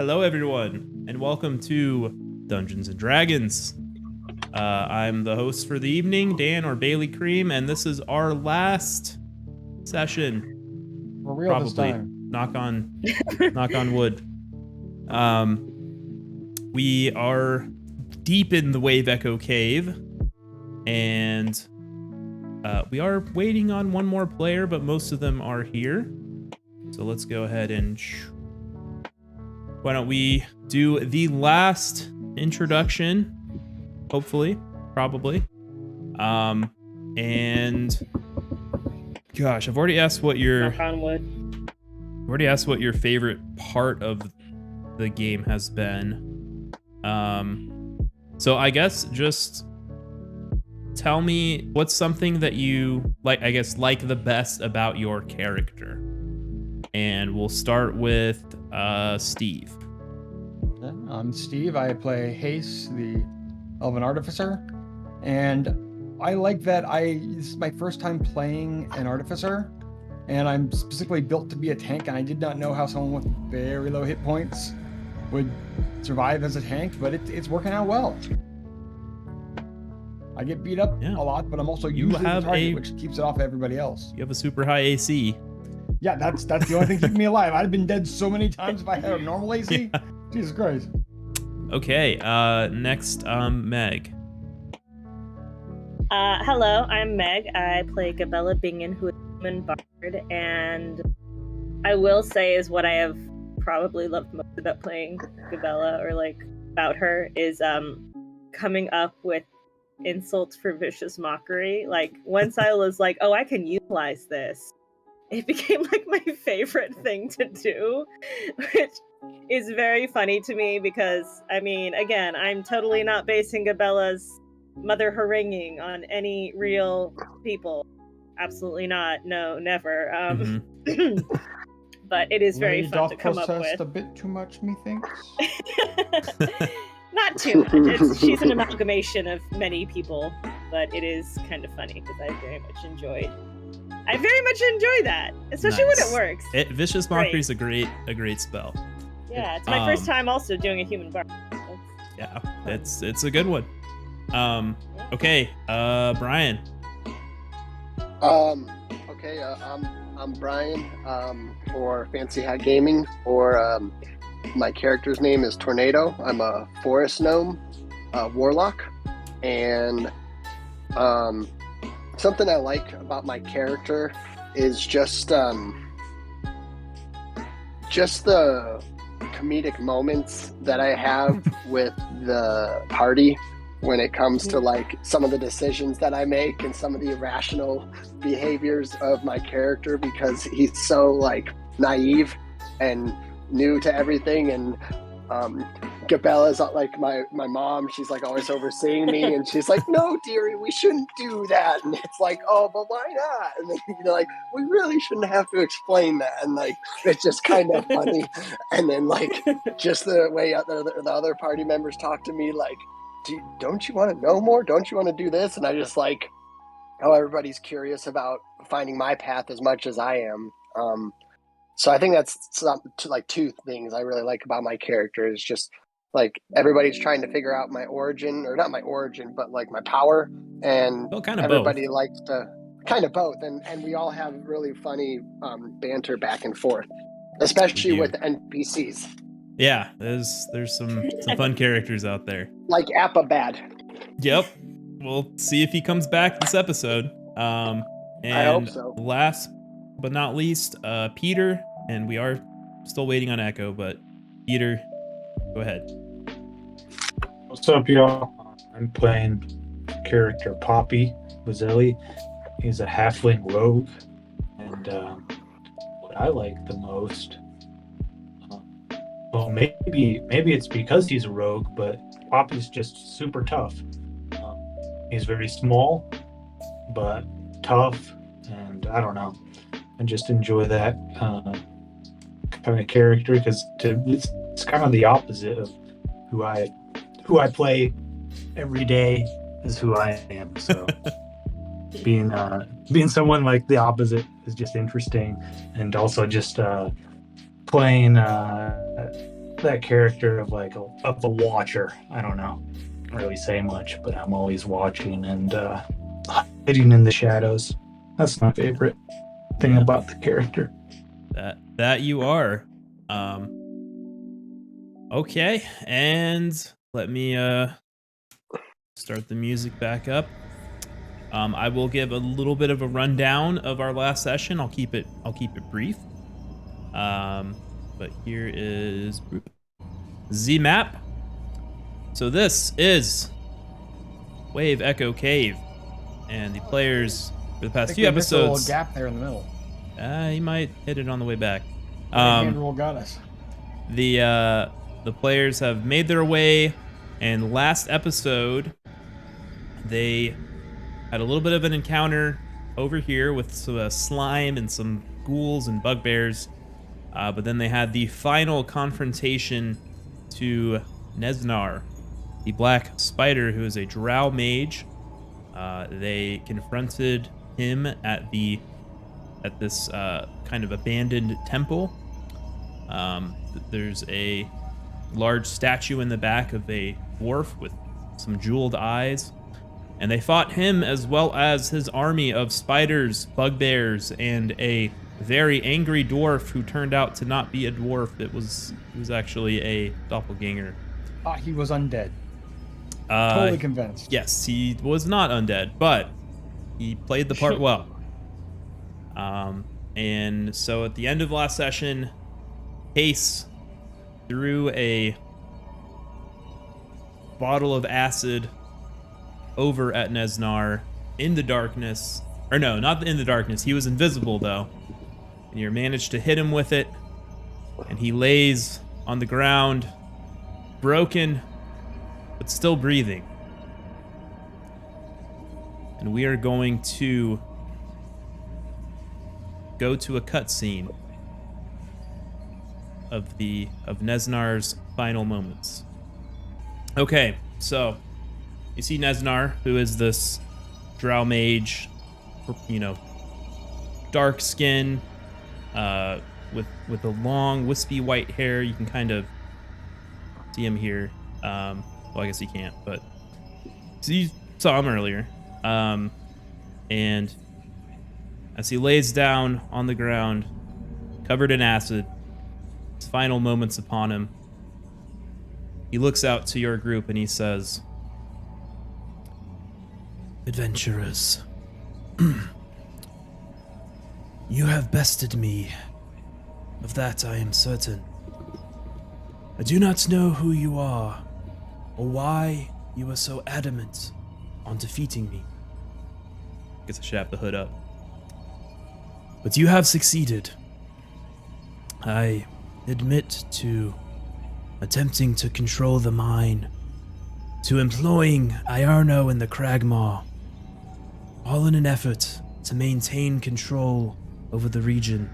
Hello, everyone, and welcome to Dungeons and Dragons. I'm the host for the evening, Dan or Bailey Cream, and this is our last session. For real Probably. this time. Knock on wood. We are deep in the Wave Echo Cave, and we are waiting on one more player, but most of them are here. So let's go ahead and... Why don't we do the last introduction? Hopefully, probably. And gosh, I've already asked what your Knock on wood. I've already asked what your favorite part of the game has been. So I guess just tell me what's something that you like. I guess like the best about your character. And we'll start with Steve. I'm Steve. I play Hase, the Elven Artificer. And I like that this is my first time playing an Artificer. And I'm specifically built to be a tank. And I did not know how someone with very low hit points would survive as a tank. But it's working out well. I get beat up a lot, but I'm also usually the target, which keeps it off everybody else. You have a super high AC. Yeah, that's the only thing keeping me alive. I'd have been dead so many times if I had a normal AC. Yeah. Jesus Christ. Okay, next, Meg. Hello, I'm Meg. I play Gabella Bingen, who is a human bard, and I will say is what I have probably loved most about playing Gabella, or like about her, is coming up with insults for vicious mockery. Like once I was like, oh, I can utilize this, it became like my favorite thing to do, which is very funny to me because, I mean, again, I'm totally not basing Gabella's mother haranguing on any real people. Absolutely not. No, never. But it is very fun to come up with. A bit too much, methinks. Not too much. She's an amalgamation of many people, but it is kind of funny because I very much enjoy that, especially when it works. Vicious Mockery is a great spell. Yeah, it's my first time also doing a human bard. Yeah, it's a good one. Okay, Brian. Okay, I'm Brian, for FancyHatGaming, or my character's name is Tornado. I'm a forest gnome, warlock, and something I like about my character is just the comedic moments that I have with the party when it comes to like some of the decisions that I make and some of the irrational behaviors of my character, because he's so like naive and new to everything. And Gabella's like my mom. She's like always overseeing me, and she's like, "No, dearie, we shouldn't do that." And it's like, "Oh, but why not?" And then like, "We really shouldn't have to explain that." And like, it's just kind of funny. And then like, just the way the other party members talk to me, like, "Don't you want to know more? Don't you want to do this?" And I just like how everybody's curious about finding my path as much as I am. So I think that's like two things I really like about my character is just like everybody's trying to figure out my origin, or not my origin, but like my power, and everybody likes to kind of both, and we all have really funny banter back and forth, especially with the NPCs. Yeah, there's some fun characters out there. Like Appabad. Yep. We'll see if he comes back this episode. And I hope so. Last but not least, Peter, and we are still waiting on Echo, but Peter, go ahead. What's up, y'all? I'm playing character Poppy Bozzeli. He's a halfling rogue, and what I like the most, well, maybe it's because he's a rogue, but Poppy's just super tough. He's very small, but tough, and I don't know. I just enjoy that kind of character because it's kind of the opposite of who I play every day is who I am. So being someone like the opposite is just interesting, and also just playing that character of like of a watcher. I don't know, can't really say much, but I'm always watching and hiding in the shadows. That's my favorite thing about the character. That you are. Okay, and let me start the music back up. I will give a little bit of a rundown of our last session. I'll keep it brief. But here is the map. So this is Wave Echo Cave, and the players for the past few missed a little episodes. gap there in the middle. He might hit it on the way back. Hand roll got us. The players have made their way, and last episode they had a little bit of an encounter over here with some slime and some ghouls and bugbears, but then they had the final confrontation to Nezznar, the black spider who is a drow mage. They confronted him at this kind of abandoned temple. There's a large statue in the back of a dwarf with some jeweled eyes, and they fought him as well as his army of spiders, bugbears, and a very angry dwarf who turned out to not be a dwarf. He was actually a doppelganger. He was undead. Totally convinced. Yes, he was not undead, but he played the part well. And so at the end of last session, Hase threw a bottle of acid over at Nezznar in the darkness. Or no, not in the darkness. He was invisible, though. And you managed to hit him with it. And he lays on the ground, broken, but still breathing. And we are going to go to a cutscene of Neznar's final moments. Okay, so you see Nezznar, who is this drow mage, dark skin, with a long wispy white hair. You can kind of see him here. Well, I guess you can't, but so you saw him earlier. And as he lays down on the ground, covered in acid, his final moments upon him, he looks out to your group and he says, "Adventurers, you have bested me. Of that I am certain. I do not know who you are, or why you are so adamant on defeating me." Guess I should have the hood up. But you have succeeded. I admit to attempting to control the mine, to employing Iarno and the Cragmaw, all in an effort to maintain control over the region,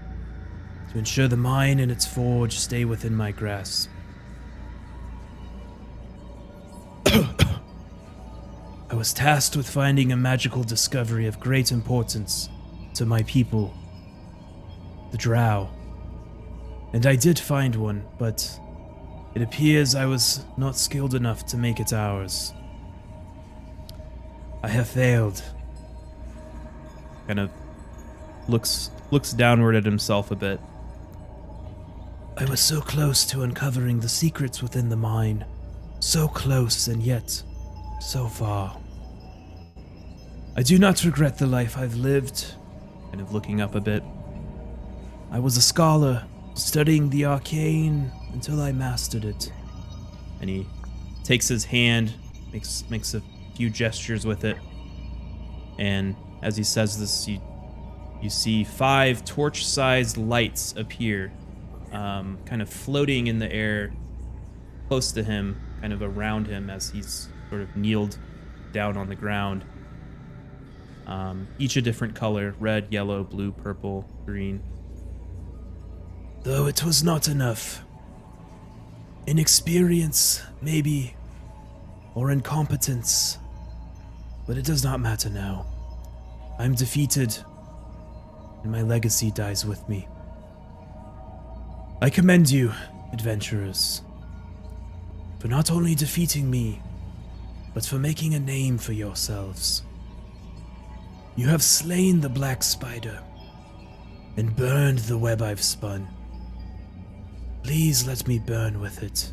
to ensure the mine and its forge stay within my grasp. I was tasked with finding a magical discovery of great importance to my people, the Drow. And I did find one, but it appears I was not skilled enough to make it ours. I have failed. Kind of looks downward at himself a bit. I was so close to uncovering the secrets within the mine. So close and yet so far. I do not regret the life I've lived. Kind of looking up a bit. I was a scholar, studying the arcane until I mastered it. And he takes his hand, makes a few gestures with it. And as he says this, you see 5 torch-sized lights appear, kind of floating in the air close to him, kind of around him as he's sort of kneeled down on the ground. Each a different color: red, yellow, blue, purple, green. Though it was not enough. Inexperience, maybe, or incompetence. But it does not matter now. I'm defeated, and my legacy dies with me. I commend you, adventurers. for not only defeating me, but for making a name for yourselves. You have slain the black spider and burned the web I've spun. Please let me burn with it.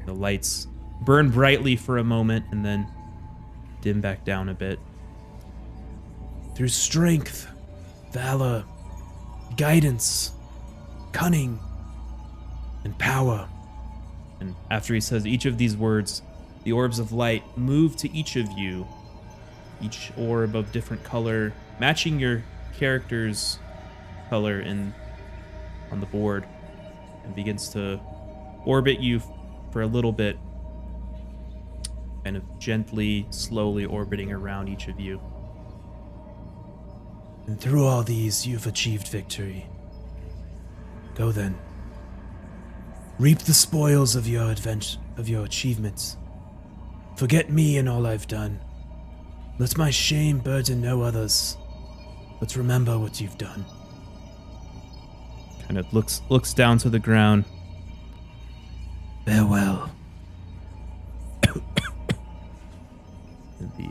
The lights burn brightly for a moment and then dim back down a bit. Through strength, valor, guidance, cunning, and power. And after he says each of these words, the orbs of light move to each of you, each orb of different color, matching your character's color on the board, and begins to orbit you for a little bit, kind of gently, slowly orbiting around each of you. And through all these, you've achieved victory. Go then. Reap the spoils of your achievements. Forget me and all I've done. Let my shame burden no others. But remember what you've done. Kind of looks down to the ground. Farewell. And the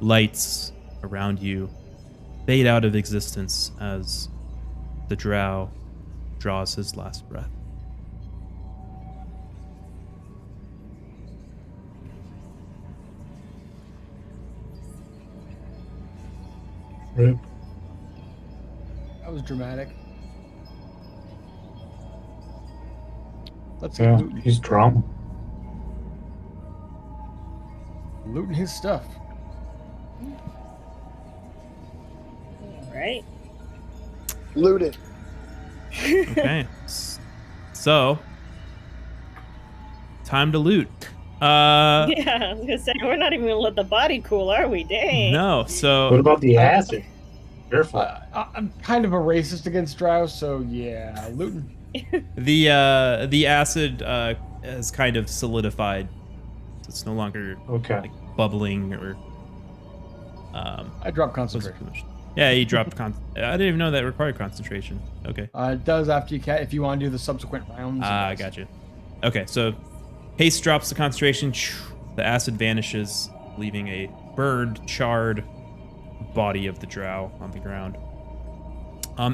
lights around you fade out of existence as the drow draws his last breath. Rip. That was dramatic. Let's Yeah, loot, he's drunk. looting his stuff. Right. Looted. Okay. So, time to loot. Yeah, I was gonna say we're not even gonna let the body cool, are we? Dang. No, What so about the acid? Careful. I'm kind of a racist against drow, so yeah, looting. the acid has kind of solidified. So it's no longer Okay. like bubbling or I dropped concentration. Yeah, you dropped I didn't even know that required concentration. Okay. It does after if you want to do the subsequent rounds. I got you. Okay, so Hase drops the concentration. The acid vanishes, leaving a burned, charred body of the drow on the ground.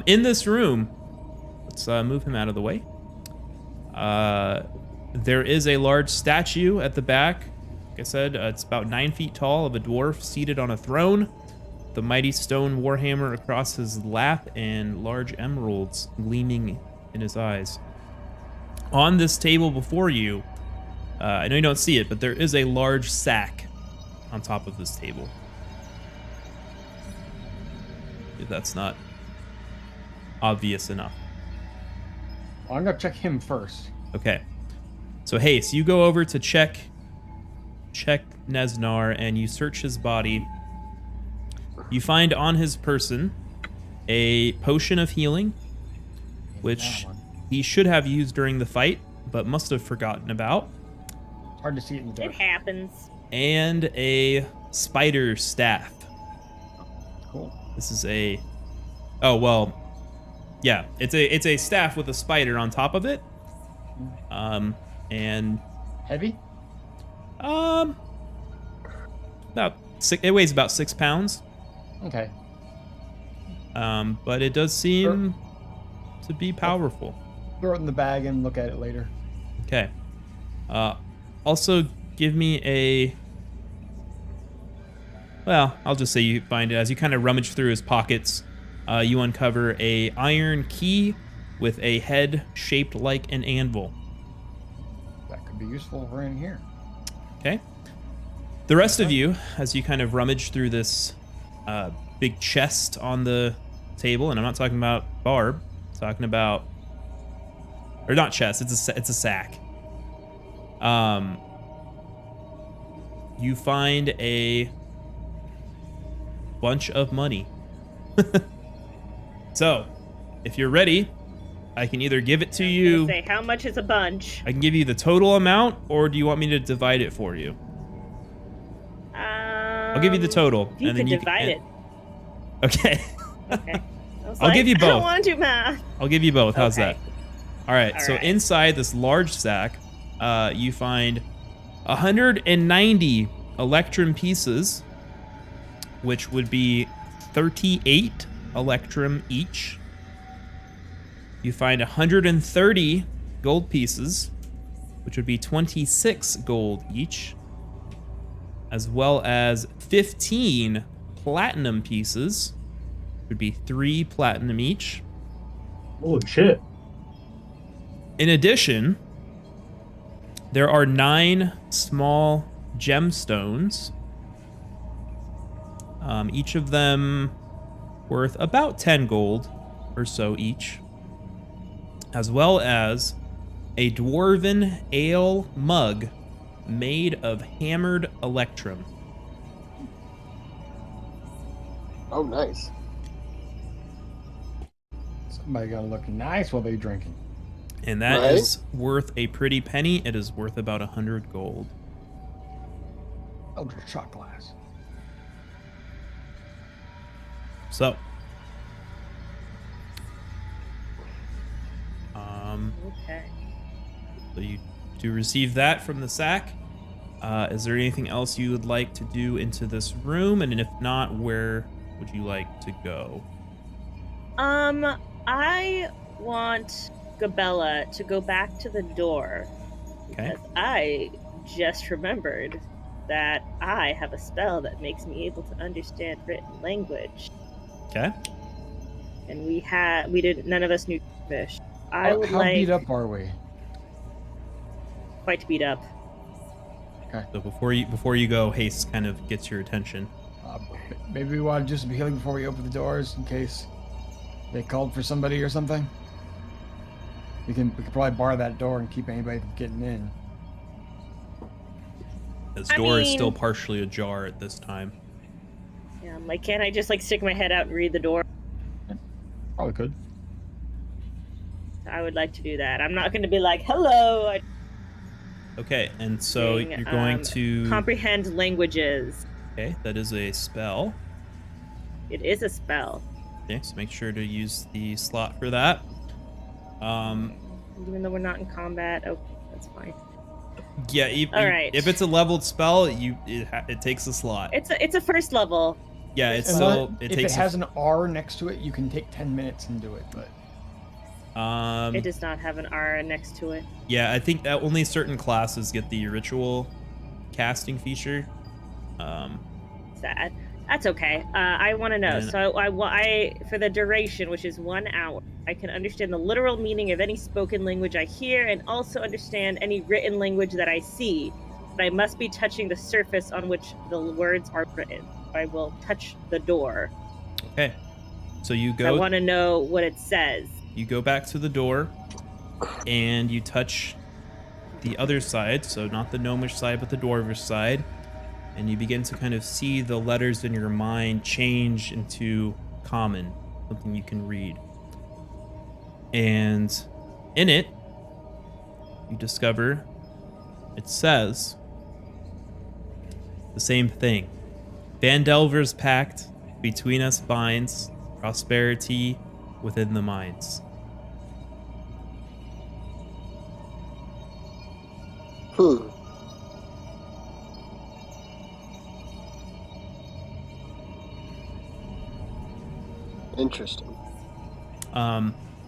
In this room, let's move him out of the way. There is a large statue at the back. Like I said, it's about 9 feet tall, of a dwarf seated on a throne. The mighty stone warhammer across his lap and large emeralds gleaming in his eyes. On this table before you, I know you don't see it, but there is a large sack on top of this table. If that's not obvious enough. I'm gonna check him first. Okay. So Hase, you go over to check Nezznar and you search his body. You find on his person a potion of healing, which he should have used during the fight, but must have forgotten about. Hard to see it in the It dark. happens. And a spider staff. Cool. This is a... Oh, well... Yeah, it's a staff with a spider on top of it. And... Heavy? It weighs about 6 pounds. Okay. But it does seem to be powerful. Throw it in the bag and look at it later. Okay. Also, give me a... Well, I'll just say you find it. As you kind of rummage through his pockets, you uncover a iron key with a head shaped like an anvil. That could be useful for in here. Okay. The rest of you, as you kind of rummage through this big chest on the table, and I'm not talking about Barb, I'm talking about... Or not chest, it's a sack. You find a bunch of money. So, if you're ready, I can either give it to you. Say, how much is a bunch? I can give you the total amount, or do you want me to divide it for you? I'll give you the total, You and then could you divide it. Okay. Okay. I'll give you I don't both. want to do math. I'll give you both. How's Okay. that? All right. All So right. inside this large sack, you find 190 electrum pieces, which would be 38 electrum each. You find 130 gold pieces, which would be 26 gold each, as well as 15 platinum pieces, which would be 3 platinum each. Holy shit. In addition, there are 9 small gemstones, each of them worth about 10 gold or so each, as well as a dwarven ale mug made of hammered electrum. Oh, nice. Somebody gotta look nice while they're drinking. And that Right. is worth a pretty penny. It is worth about 100 gold. Eldritch shot glass. So, Okay. so you do receive that from the sack. Is there anything else you would like to do into this room? And if not, where would you like to go? I want Gabella to go back to the door. Okay. Because I just remembered that I have a spell that makes me able to understand written language. Okay. And none of us knew fish. I would How like beat up are we? quite beat up. So before you go, Hase kind of gets your attention. Maybe we want to do some healing before we open the doors in case they called for somebody or something. We could probably bar that door and keep anybody from getting in. This I door is mean- still partially ajar at this time. Yeah, I'm like, can't I just stick my head out and read the door? Probably could. I would like to do that. I'm not going to be like, hello. Okay, and so Saying, you're going to... comprehend languages. Okay, that is a spell. It is a spell. Okay, so make sure to use the slot for that. Even though we're not in combat, okay, that's fine. Yeah, All right. if it's a leveled spell, it takes a slot. It's a first level. Yeah, it's And still if takes it has an R next to it, you can take 10 minutes and do it. But It does not have an R next to it. yeah, I think that only certain classes get the ritual casting feature. Sad. That's okay. I want to know. And- So I for the duration, which is 1 hour, I can understand the literal meaning of any spoken language I hear, and also understand any written language that I see. But I must be touching the surface on which the words are written. I will touch the door. Okay, so you I go. want to know what it says. You go back to the door, and you touch the other side, so not the gnomish side, but the dwarvish side, and you begin to kind of see the letters in your mind change into common, something you can read. And in it, you discover it says the same thing. Phandelver's pact between us binds prosperity within the mines. Interesting.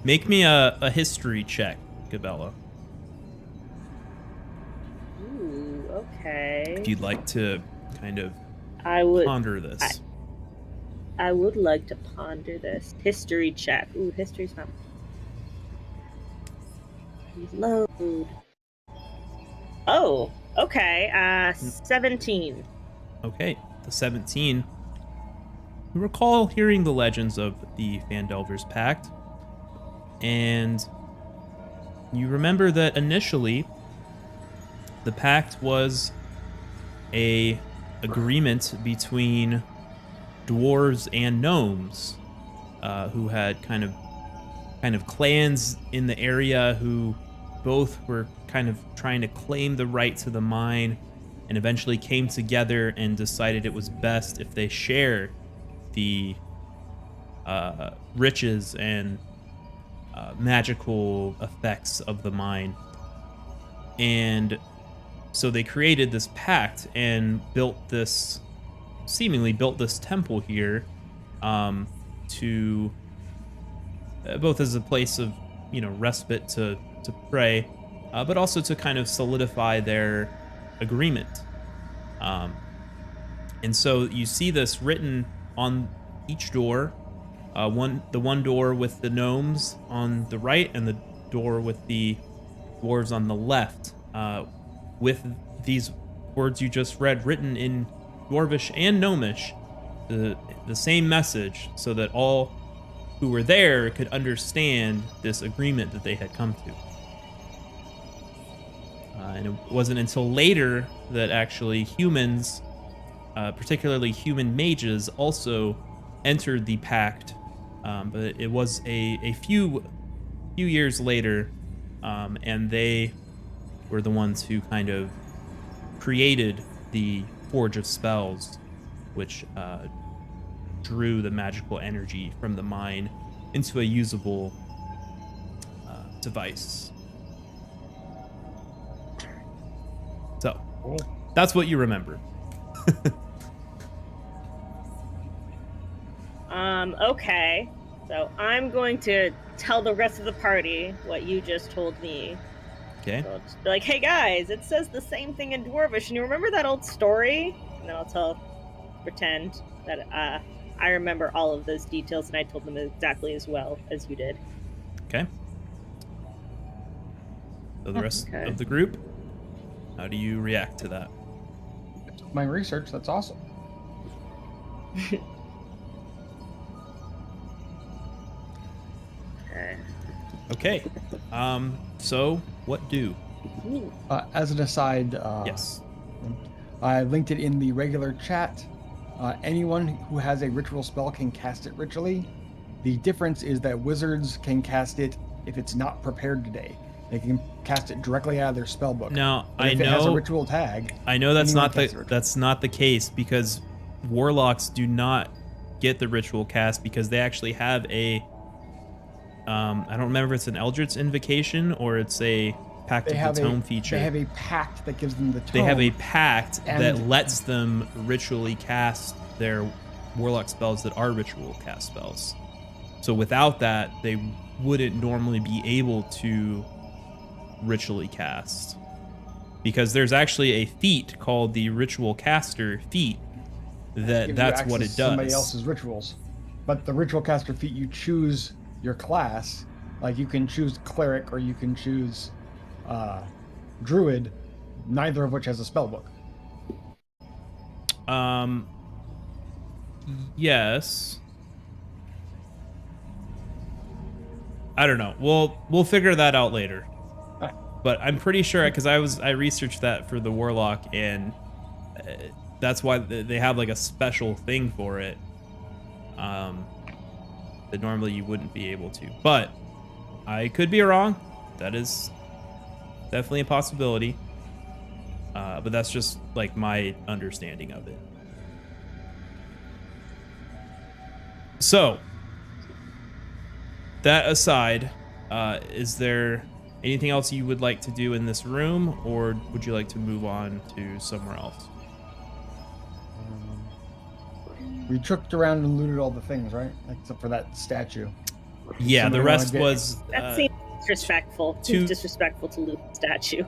Make me a history check, Gabella, Ooh, okay. if you'd like to kind of I would. ponder this. I would like to ponder this. History check. Ooh, history's not. Load. Oh, okay. 17. Okay, the 17. You recall hearing the legends of the Phandelver's Pact, and you remember that initially the pact was a agreement between dwarves and gnomes, who had kind of clans in the area who both were kind of trying to claim the right to the mine, and eventually came together and decided it was best if they share the riches and magical effects of the mine. And so they created this pact and seemingly built this temple here, to both as a place of, respite to pray, but also to kind of solidify their agreement. And so you see this written on each door. The one door with the gnomes on the right, and the door with the dwarves on the left, with these words you just read written in Dwarvish and Gnomish, the same message, so that all who were there could understand this agreement that they had come to. And it wasn't until later that actually humans, particularly human mages, also entered the pact. But it was a few years later, and they were the ones who kind of created the Forge of Spells, which drew the magical energy from the mine into a usable device. So, that's what you remember. Okay. So I'm going to tell the rest of the party what you just told me. Okay. So I'll just be like, hey guys, it says the same thing in Dwarvish, and you remember that old story? And then I'll pretend that I remember all of those details, and I told them exactly as well as you did. Okay. So the rest of the group, how do you react to that? My research, that's awesome. Okay. So what do? As an aside, Yes. I linked it in the regular chat. Anyone who has a ritual spell can cast it ritually. The difference is that wizards can cast it if it's not prepared today. They can cast it directly out of their spell book. Now, But if it has a ritual tag, I know that's anyone not can cast it that's not the case, because warlocks do not get the ritual cast because they actually have a I don't remember if it's an Eldritch Invocation or it's a Pact of the Tome feature. They have a pact that gives them the tome. They have a pact that and- lets them ritually cast their warlock spells that are ritual cast spells. So without that, they wouldn't normally be able to ritually cast, because there's actually a feat called the Ritual Caster feat that's what it does. Somebody else's rituals, but the Ritual Caster feat, you choose your class. Like you can choose cleric or you can choose druid, neither of which has a spell book. Yes. I don't know. We'll figure that out later. But I'm pretty sure, because I researched that for the warlock, and that's why they have like a special thing for it. That normally you wouldn't be able to. But I could be wrong. That is definitely a possibility. But that's just like my understanding of it. So, that aside, is there anything else you would like to do in this room, or would you like to move on to somewhere else? We tricked around and looted all the things, right? Except for that statue. Yeah, Somebody the rest wanna get- was... That seems disrespectful. Seems disrespectful to loot the statue.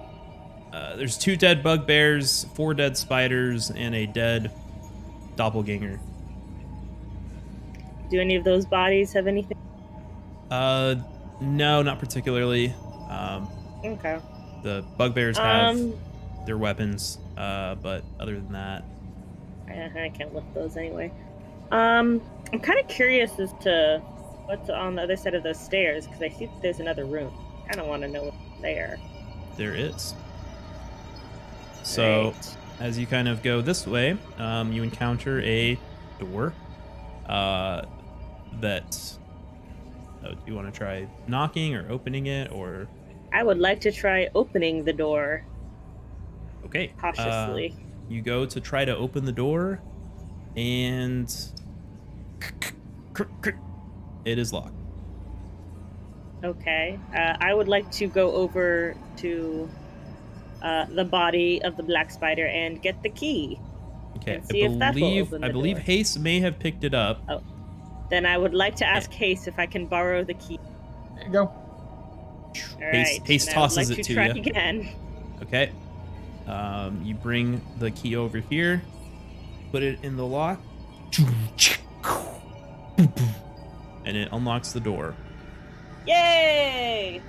There's 2 dead bugbears, 4 dead spiders, and a dead doppelganger. Do any of those bodies have anything? No, not particularly. Okay. The bugbears have their weapons, but other than that... I can't lift those anyway. I'm kind of curious as to what's on the other side of those stairs, because I see that there's another room. I kind of want to know what's there. There is. So, Right. as you kind of go this way, you encounter a door that... do you want to try knocking or opening it, or... I would like to try opening the door Okay. cautiously. You go to try to open the door, and... it is locked. Okay. I would like to go over to the body of the black spider and get the key. Okay, And see if that will open the I believe door. Hase may have picked it up. Oh, then I would like to ask Hase if I can borrow the key. There you go. All right. Hase and I would tosses like it to to try you. again. Okay. You bring the key over here, put it in the lock, and it unlocks the door. Yay!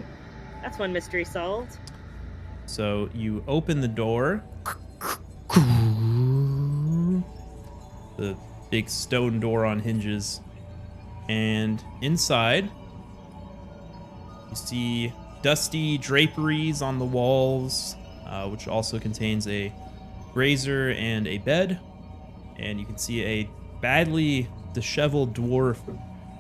That's one mystery solved. So you open the door. The big stone door on hinges. And inside, you see dusty draperies on the walls, which also contains a brazier and a bed. And you can see a badly disheveled dwarf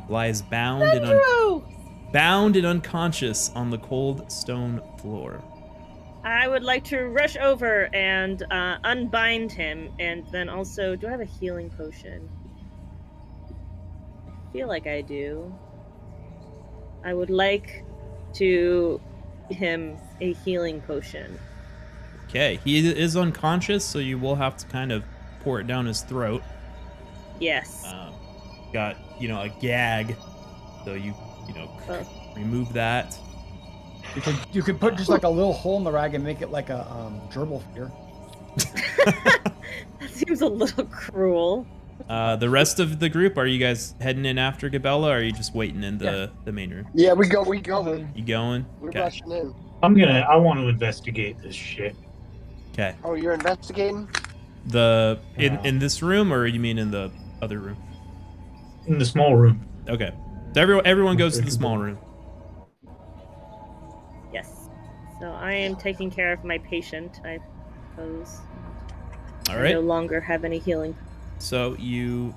lies bound and unconscious on the cold stone floor. I would like to rush over and unbind him, and then also, do I have a healing potion? I feel like I do. I would like to give him a healing potion. Okay, he is unconscious, so you will have to kind of pour it down his throat. Yes. Got, a gag, so you remove that. You could put just like a little hole in the rag and make it like a gerbil fear. That seems a little cruel. The rest of the group, are you guys heading in after Gabella, or are you just waiting in the main room? Yeah, we go. You going? We're Okay. rushing in. I want to investigate this shit. Okay. Oh, you're investigating? In this room, or you mean in the other room? In the small room. Okay. So everyone goes to the small room. Yes. So I am taking care of my patient, I suppose. All I right. no longer have any healing. So you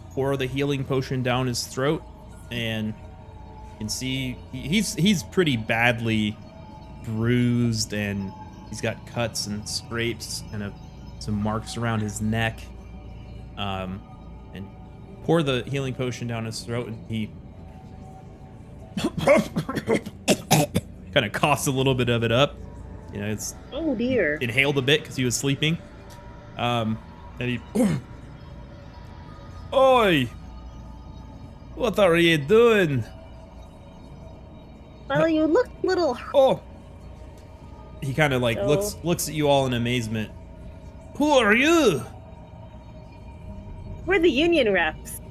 pour the healing potion down his throat, and you can see he's pretty badly bruised, and he's got cuts and scrapes and some marks around his neck. And pour the healing potion down his throat, and he kind of coughs a little bit of it up. It's Oh dear. inhaled a bit because he was sleeping. And he, Oi! What are you doing? Well, you look a little. Oh! He kind of So- looks at you all in amazement. Who are you? We're the union reps.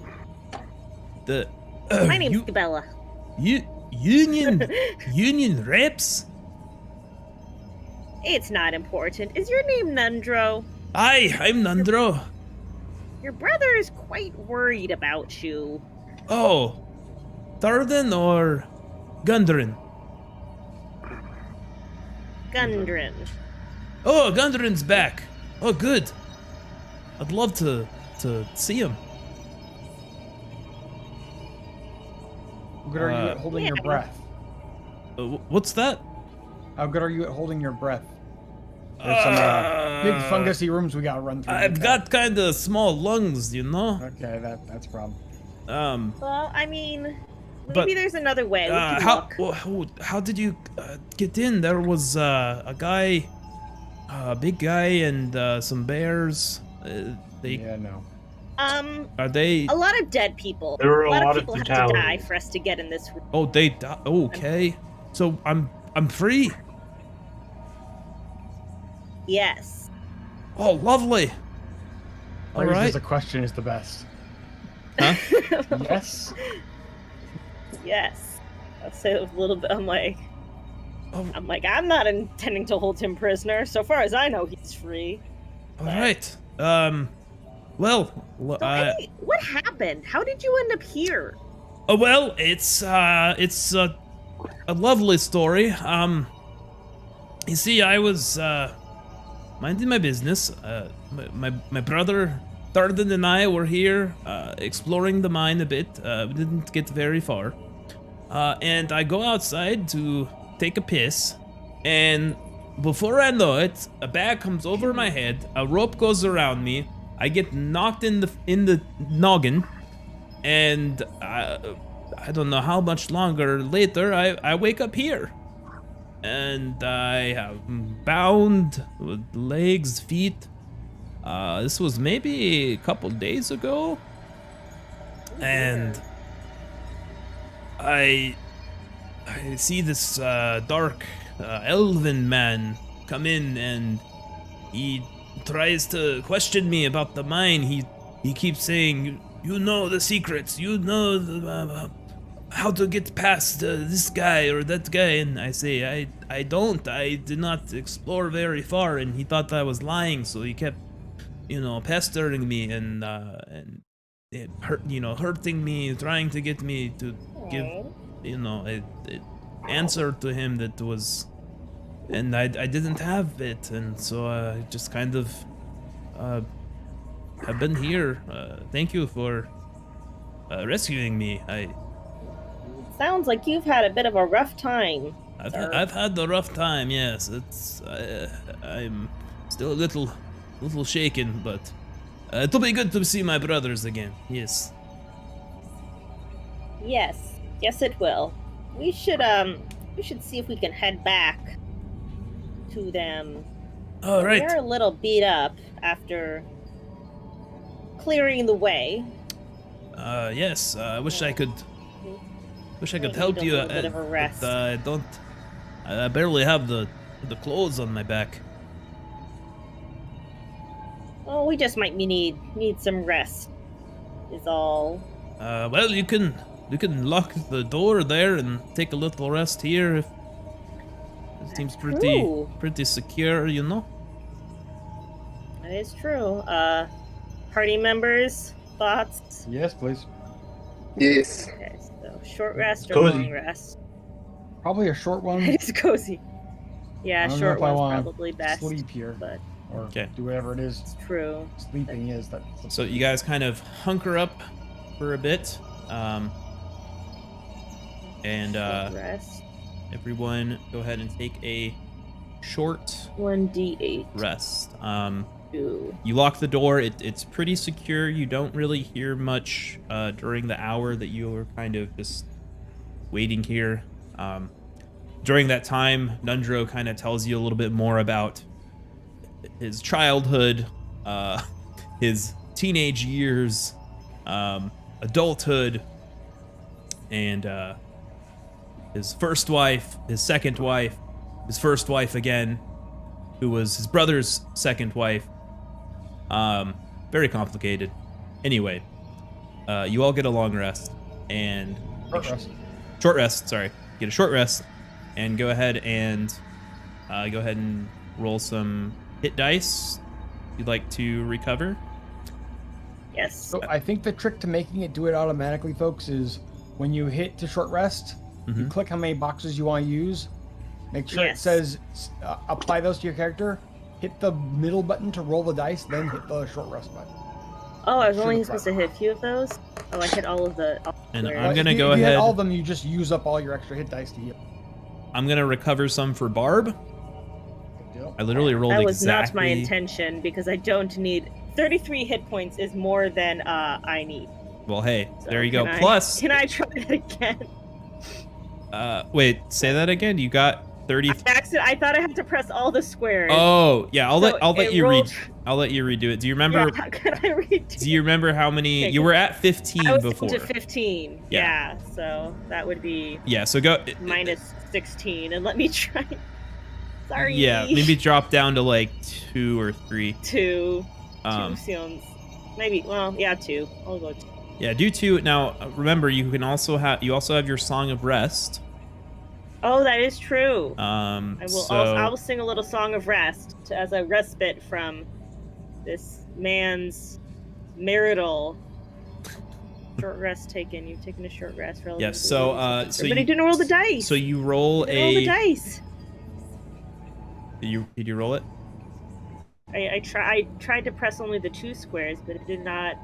My name's you, Gabella. union reps? It's not important. Is your name Nundro? Hi, I'm Nundro. Your brother is quite worried about you. Oh, Tharden or Gundren? Gundren. Oh, Gundren's back. Oh, good. I'd love to see him. How good are you at holding your yeah. breath? What's that? How good are you at holding your breath? There's some big fungusy rooms we gotta run through. I've got kind of small lungs, you know. Okay, that's a problem. Well, I mean, maybe But, there's another way. We can look. how did you get in? There was a guy, a big guy, and some bears. Yeah, no. Are they? A lot of dead people. There were a lot of of people have to fatalities. die for us to get in this room. Oh, they die. Okay, so I'm free. Yes. Oh, lovely. All Always right. just a question is the best. Huh? Yes. Yes. I'll say it a little bit. I'm like, Oh, I'm not intending to hold him prisoner. So far as I know, he's free. all right. Well, So, what happened? How did you end up here? well, it's a lovely story. You see, I was minding my business. My brother Tharden and I were here exploring the mine a bit. We didn't get very far. And I go outside to take a piss, and before I know it, a bag comes over my head, a rope goes around me, I get knocked in the noggin, and I don't know how much longer later I wake up here. and I have bound with legs, feet. This was maybe a couple days ago, and I see this dark elven man come in, and he tries to question me about the mine. He keeps saying, "You know the secrets. You know how to get past this guy or that guy." And I say, I don't. I did not explore very far. And he thought I was lying, so he kept, pestering me and it hurt, hurting me, trying to get me to give, an answer to him that was, and I didn't have it, and so I just kind of have been here. Thank you for rescuing me. Sounds like you've had a bit of a rough time. I've had the rough time. Yes, it's I'm still a little shaken, but it'll be good to see my brothers again. Yes. Yes, it will. We should see if we can head back to them. All right. They're a little beat up after clearing the way. Yes. I wish I could help need you. a little bit of a rest. But I don't. I barely have the clothes on my back. Oh, we just might need some rest. Is all. Well, you can lock the door there and take a little rest here. If it seems pretty secure, That is true. Party members, thoughts? Yes, please. Yes. Okay, so short rest or Cozy. long rest? Probably a short one. It's cozy. Yeah, I don't know short if I one's wanna probably best. Sleep here, But or Okay. do whatever it is. it's true. Sleeping is that. So you guys kind of hunker up for a bit, and Short rest. everyone go ahead and take a short 1d8. rest. Ooh. You lock the door. It's pretty secure. You don't really hear much during the hour that you were kind of just waiting here. During that time, Nundro kind of tells you a little bit more about his childhood, his teenage years, adulthood, and his first wife, his second wife, his first wife again, who was his brother's second wife. Very complicated. Anyway, you all get a long rest and short rest. Sorry, get a short rest, and go ahead and roll some hit dice. If you'd like to recover. Yes. So I think the trick to making it do it automatically, folks, is when you hit to short rest, you click how many boxes you want to use. Make sure it says apply those to your character. Hit the middle button to roll the dice, then hit the short rest button. Oh, I was only supposed to hit a few of those? Oh, I hit all of the... And squares. I'm gonna If go you hit ahead. all of them, you just use up all your extra hit dice to heal. I'm gonna recover some for Barb. Good deal. I literally rolled That was exactly. not my intention, because I don't need... 33 hit points is more than I need. Well, hey, So there you go. can I- Plus, Can I try that again? wait, say that again. You got 30. I thought I had to press all the squares. Oh, yeah. I'll let it you rolled- I'll let you redo it. Do you remember? Yeah, how can I redo Do you remember how many? Okay, You were at 15 I was before. to 15. Yeah. Yeah, so that would be Yeah. So go. minus 16. And let me try. Sorry. Yeah, maybe drop down to like 2 or 3. 2. Um, 2 sounds. Maybe. Well, yeah, 2. I'll go 2. Yeah, do 2. Now remember, you also have your Song of Rest. Oh, that is true. I I will sing a little song of rest as a respite from this man's marital short rest taken. You've taken a short rest. Yeah. So but he didn't roll the dice. So you roll He didn't roll the dice. Did you roll it? I tried to press only the 2 squares, but it did not.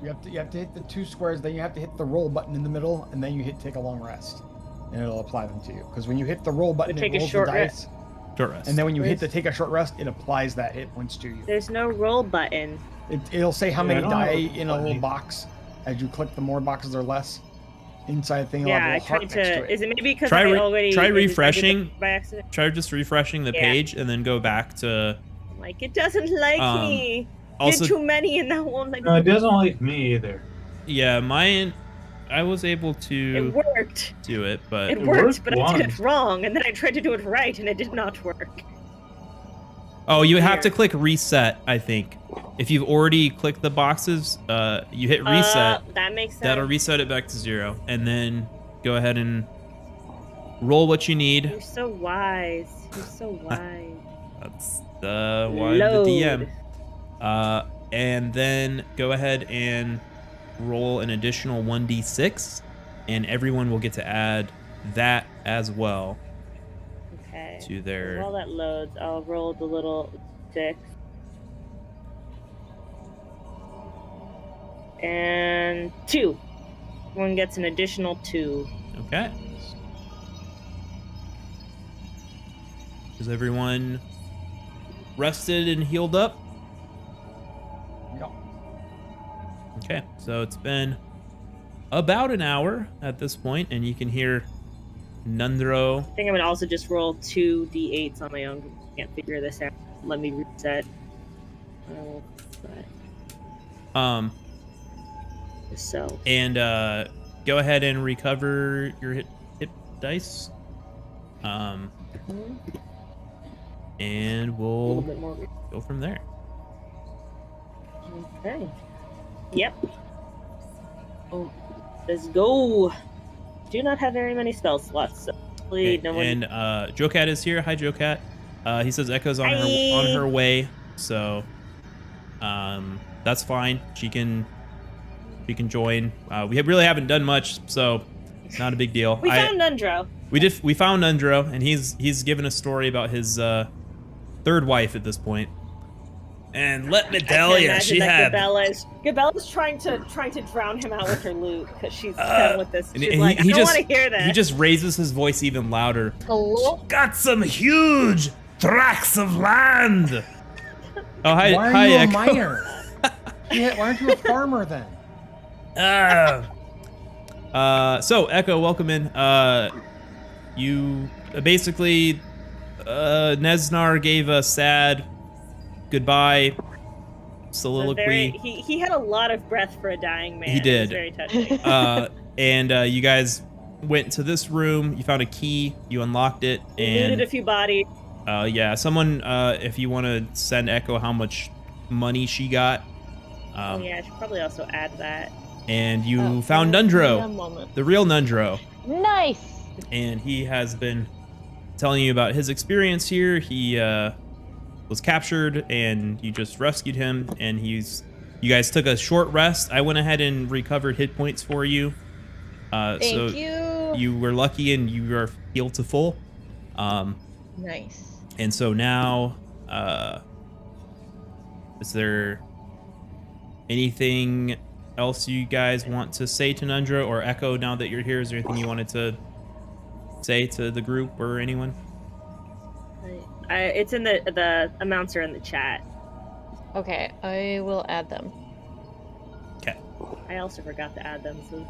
You have to hit the 2 squares, then you have to hit the roll button in the middle, and then you hit take a long rest, and it'll apply them to you. Because when you hit the roll button, take it a rolls short the dice, Short rest. and then when you hit the take a short rest, it applies that hit points to you. There's no roll button. It'll say how Yeah, many I don't die know. in a little box as you click. The more boxes or less. inside thing. I'll Yeah, have a I little heart tried next to to. it. Is it maybe because Try I re- already try I did it refreshing. by accident? Try just refreshing the Yeah. page and then go back to. Like it doesn't like me. Also, Did too many and that won't let No, it me. doesn't like me either. yeah, mine. I was able It to worked. do it, but It It worked, worked but I did it once. wrong, and then I tried to do it right, and it did not work. oh, you have to Weird. click reset. I think if you've already clicked the boxes, you hit reset. That makes sense. That'll reset it back to 0, and then go ahead and roll what you need. You're so wise. You're so wise. That's why the DM. And then go ahead and roll an additional 1d6, and everyone will get to add that as well Okay. to their. While that loads, I'll roll the little 6. And 2. One gets an additional 2. Okay. Is everyone rested and healed up? Yeah. Okay, so it's been about an hour at this point, and you can hear Nundro. I think I'm gonna also just roll 2 d8s on my own. Can't figure this out. Let me reset. So. And go ahead and recover your hit dice. And A little we'll bit more. go from there. Okay. Yep. Oh, let's go. Do not have very many spell slots, so hopefully no one. And Jocat is here. Hi, Jocat. He says Echo's on Hi. her way, so that's fine. She can join. We really haven't done much, so it's not a big deal. We found Nundro. We found Nundro, and he's given a story about his third wife at this point. And let me tell you, she had. Gabella's trying to drown him out with her loot because she's done with this. She's like, I he don't just want to hear this. he just raises his voice even louder. Hello? Got some huge tracts of land. Oh, hi, Why are hi, you a Echo. miner? Yeah, why aren't you a farmer then? So Echo, welcome in. You basically, Nezznar gave a sad goodbye soliloquy. He had a lot of breath for a dying man. He did. It was very touching. And you guys went to this room. You found a key. You unlocked it, Looted and a few bodies. yeah, someone, if you want to send Echo how much money she got. Oh yeah, I should probably also add that. And you Oh, found one Nundro, moment. the real Nundro. Nice. And he has been telling you about his experience here. He was captured, and you just rescued him. And you guys took a short rest. I went ahead and recovered hit points for you. Thank so you. you were lucky, and you are healed to full. Nice. And so now, is there anything else you guys want to say to Nundro or Echo now that you're here? Is there anything you wanted to say to the group or anyone? It's in the amounts are in the chat. Okay, I will add them. Okay. I also forgot to add them. So.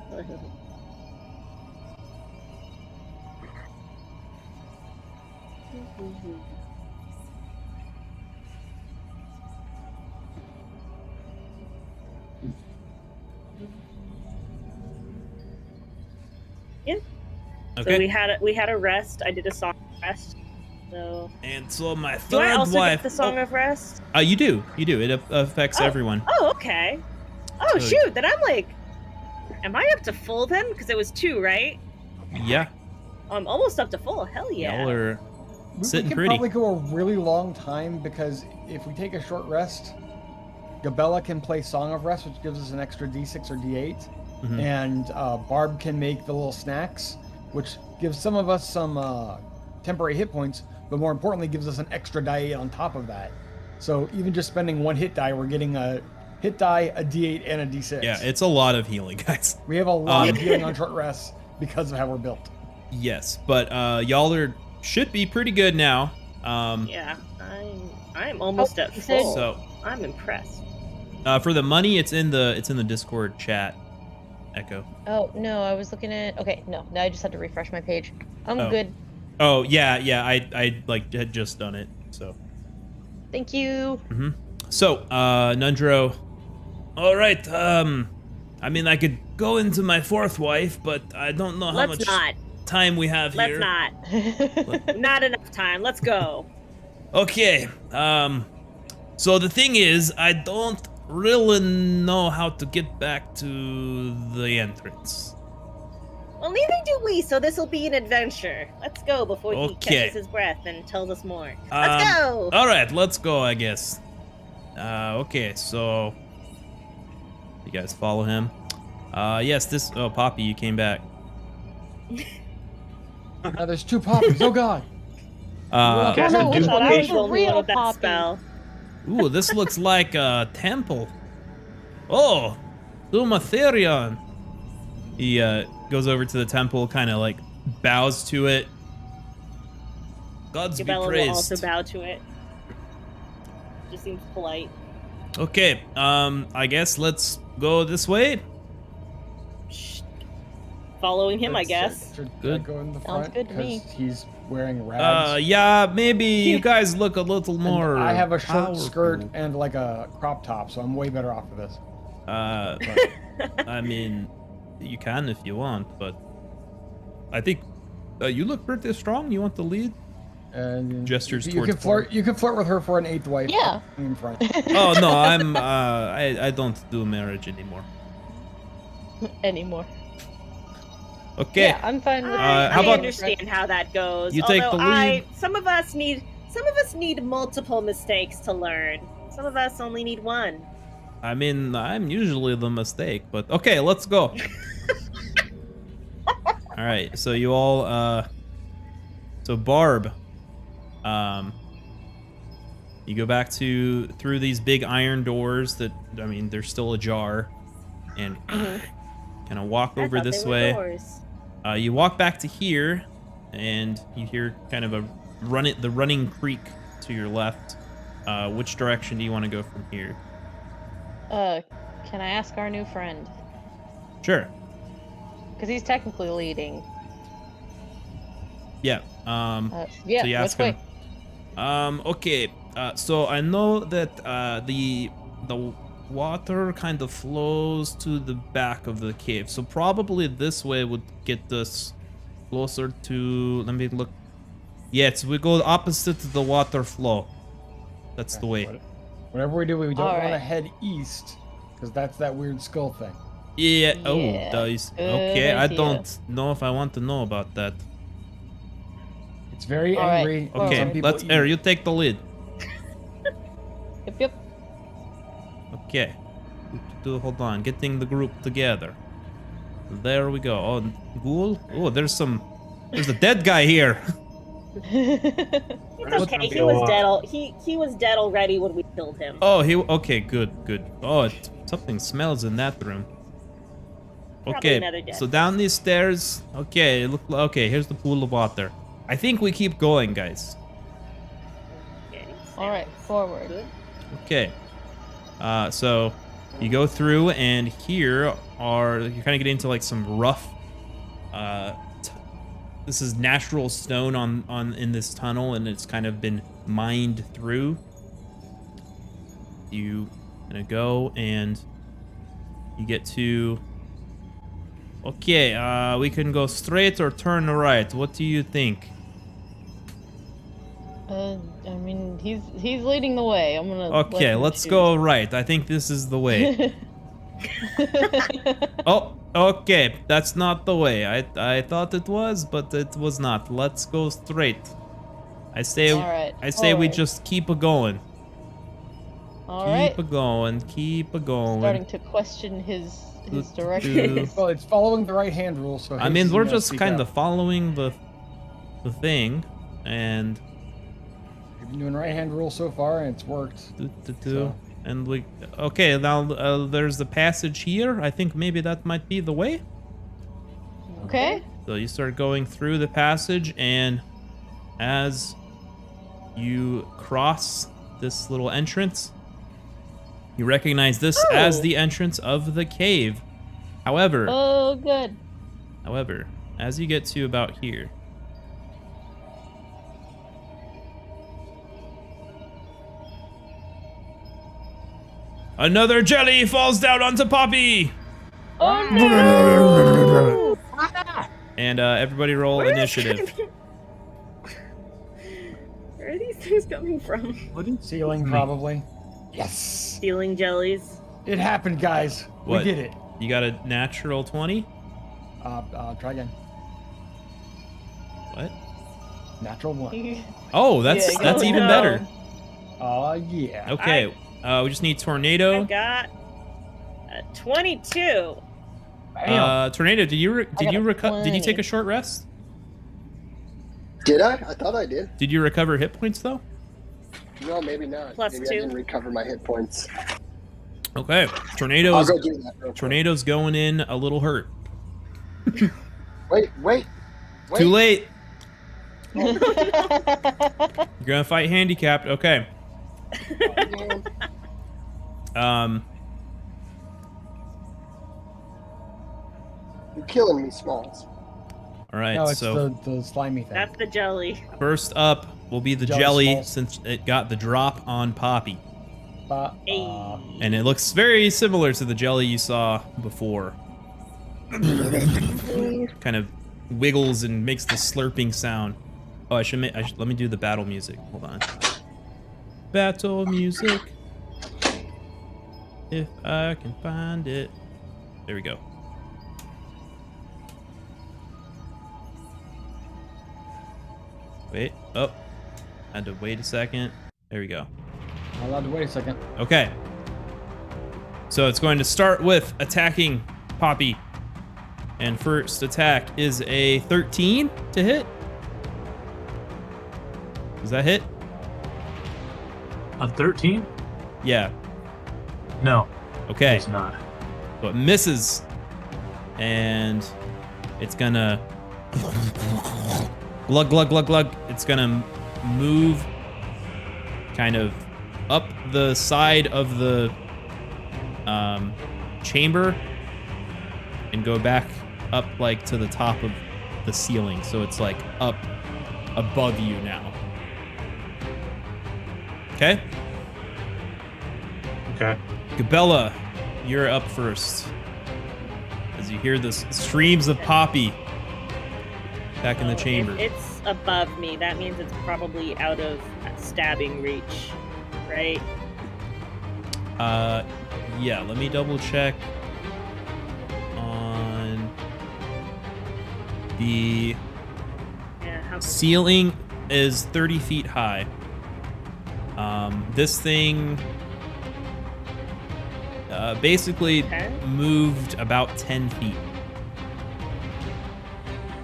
Yeah. Okay. So we had a rest. I did a song of rest. So. And so my Do I third also wife. get the song of rest? You do. It affects everyone. Oh, okay. Oh So- shoot! Then I'm like, am I up to full then? Because it was 2, right? Yeah. I'm almost up to full. Hell yeah! Y'all are We sitting could pretty. probably go a really long time because if we take a short rest, Gabella can play Song of Rest, which gives us an extra D6 or D8, Mhm. and Barb can make the little snacks, which gives some of us some temporary hit points, but more importantly, gives us an extra die on top of that. So even just spending 1 hit die, we're getting a hit die, a D8, and a D6. Yeah, it's a lot of healing, guys. We have a lot of healing on short rests because of how we're built. Yes, but y'all should be pretty good now. Yeah, I'm almost at full. So I'm impressed. for the money, it's in the Discord chat. Echo. Oh, no, I was looking at... Okay, no, I just had to refresh my page. I'm Oh. good. Oh, yeah, I like had just done it, so. Thank you. So, Nundro. All right, I mean, I could go into my fourth wife, but I don't know how much time we have here. Let's not. Not enough time. Let's go. Okay, so the thing is, I don't really know how to get back to the entrance. Well, neither do we, so this will be an adventure. Let's go before he catches his breath and tells us more. Let's go! All right, let's go, I guess. Okay, so... You guys follow him? Yes, this... Oh, Poppy, you came back. There's 2 poppies. Oh, God. Guys, no, do I was the only real one with that Poppy. spell. Ooh, this looks like a temple. Oh, Lumatherion. He goes over to the temple, kind of like bows to it. Gods Gabella be praised. will also bow to it. Just seems polite. Okay, I guess let's go this way. Following him, I guess. Should Good. I go in the Sounds front good to me. 'cause he's wearing rags? Yeah, maybe you guys look a little And more. I have a short powerful. skirt and like a crop top, so I'm way better off of this. I mean, you can if you want, but I think you look pretty strong. You want the lead? And Gestures you towards can flirt. You can flirt with her for an 8th wife. Yeah. In front. Oh no, I'm I don't do marriage anymore. Anymore. Okay. Yeah, I'm fine with how I about- understand how that goes. You take Although the lead. Some of us need multiple mistakes to learn. Some of us only need one. I mean, I'm usually the mistake, but okay, let's go. All right, so you all, so Barb, you go back through these big iron doors that, I mean, they're still ajar, and kind of walk over this way. You walk back to here, and you hear kind of the running creek to your left. Which direction do you want to go from here? Can I ask our new friend? Sure. Because he's technically leading. Yeah. Yeah, so you let's ask him. wait. Okay. So I know that the water kind of flows to the back of the cave. So probably this way would get us closer to. Let me look. Yes, we go opposite to the water flow. That's the way. Whatever we do, we don't All want to right. head east, because that's that weird skull thing. Yeah. Oh, Yeah, dice. good Okay. I idea. don't know if I want to know about that. It's very All right. angry. and Okay. some people Let's. eat Air, it. you take the lead. Yep. Okay. Hold on. Getting the group together. There we go. Oh, ghoul. Oh, there's a dead guy here. It's There's okay. gonna be He a was lot. dead. He was dead already when we killed him. Oh, okay, good. Oh, something smells in that room. Probably another Okay, death. so down these stairs. Okay, okay, here's the pool of water. I think we keep going, guys. Okay, All right, forward. Good. Okay. So you go through, and here you're kind of getting into like some rough. This is natural stone on in this tunnel, and it's kind of been mined through. You gonna go, and you get to. Okay, we can go straight or turn right. What do you think? I mean, he's leading the way. I'm gonna. let Okay, him let's choose. go right. I think this is the way. Oh, okay. That's not the way. I thought it was, but it was not. Let's go straight. I say All right, I say we forward. just keep a going. All right. Keep a going. Keep a going. Starting to question his Do- direction. Well, it's following the right hand rule, so. I mean, Hase we're is gonna just speak kind up. of following the thing, and We've been doing right hand rule so far, and it's worked. So. and we. Okay, now there's the passage here. I think maybe that might be the way. Okay. So you start going through the passage, and as you cross this little entrance, you recognize this as Oh. the entrance of the cave. However, Oh, good. as you get to about here, another jelly falls down onto Poppy. Oh no! And everybody roll Where is this initiative. Where are these things coming from? Ceiling, probably. Yes. Stealing jellies. It happened, guys. What? We did it. You got a natural 20? Try again. What? Natural 1. Oh, that's Yeah, even no. better. Yeah. Okay, we just need I tornado. got a 22. Bam. Tornado, did you got a did you take 20. a short rest? Did I? I thought I did. Did you recover hit points though? No, maybe not. Plus maybe 2. I didn't recover my hit points. Okay, I'll tornado's go do that. Real quick. tornado's going in a little hurt. Wait. Too late. You're gonna fight handicapped. Okay. You're killing me, Smalls. All right. No, it's So the slimy thing. That's the jelly. first up will be the Jelly jelly, Smalls. since it got the drop on Poppy, Hey. and it looks very similar to the jelly you saw before. Kind of wiggles and makes the slurping sound. Oh, I should let me do the battle music. Hold on. Battle music. If I can find it. There we go. Wait. Oh. Had to wait a second. There we go. I'm allowed to wait a second. Okay. So it's going to start with attacking Poppy. And first attack is a 13 to hit. Does that hit? A 13? Yeah. No, Okay. it's not. So it misses. And it's gonna glug glug glug glug. It's gonna move kind of up the side of the chamber and go back up like to the top of the ceiling. So it's like up above you now. Okay? Okay. Gabella, you're up first. As you hear the streams of Poppy back in the chamber. It's above me. That means it's probably out of stabbing reach, right? Yeah, let me double check on the Yeah. How ceiling is 30 feet high. This thing basically 10? moved about 10 feet.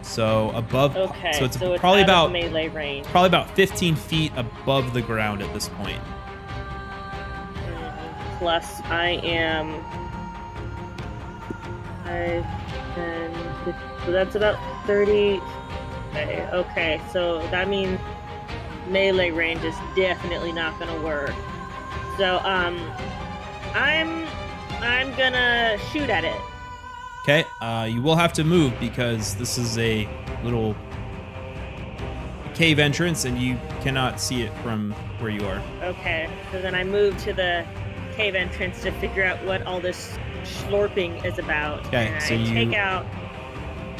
So above, Okay. so it's out probably of about melee range. 15 feet above the ground at this point. Plus, I am. So that's about 30. Okay, so that means melee range is definitely not gonna work. So I'm gonna shoot at it. Okay, you will have to move because this is a little cave entrance and you cannot see it from where you are. Okay, so then I move to the cave entrance to figure out what all this slurping is about. Okay, and so I you- take out.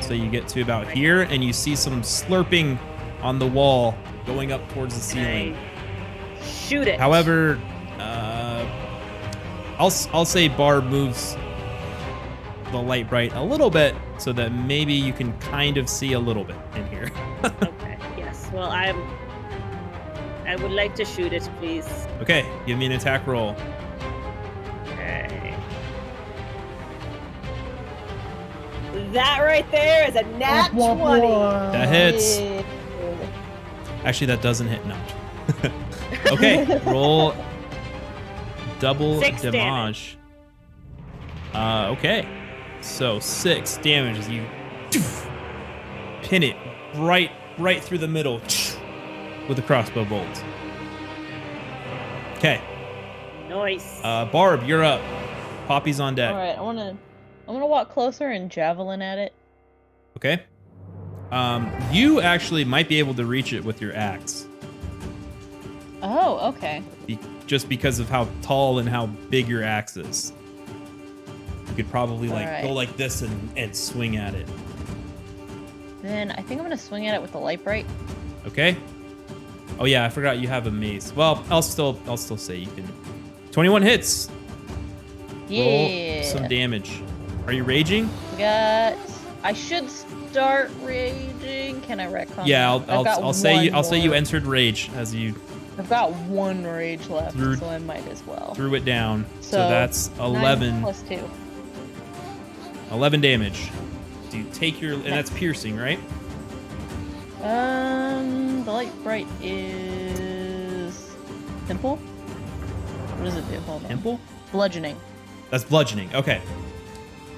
So you get to about here and you see some slurping on the wall going up towards the ceiling. And I shoot it. However, I'll say Barb moves the light bright a little bit so that maybe you can kind of see a little bit in here. Okay. Yes. Well, I would like to shoot it, please. Okay, give me an attack roll. Okay. That right there is a nat 20. That hits. Yeah. Actually, that doesn't hit. No. Okay, roll double 6 damage. Okay. So 6 damage as you pin it right through the middle with a crossbow bolt. Okay. Nice. Barb, you're up. Poppy's on deck. All right, I want to I'm gonna walk closer and javelin at it. Okay. You actually might be able to reach it with your axe. Oh, okay. Just because of how tall and how big your axe is. You could probably like Alright. go like this and swing at it. Then I think I'm gonna swing at it with the light bright. Okay. Oh yeah, I forgot you have a mace. Well, I'll still say you can. 21 hits. Yeah. Roll some damage. Are you raging? I should start raging. Can I retcon? Yeah, that? I'll say you more. entered rage as you I've got 1 rage left, Threw- so I might as well. threw it down. So So, that's 9 11. plus 2. 11 damage. Do you take your and that's piercing, right? The light bright is simple. What does it do? Hold on. Temple? Bludgeoning. That's bludgeoning. Okay.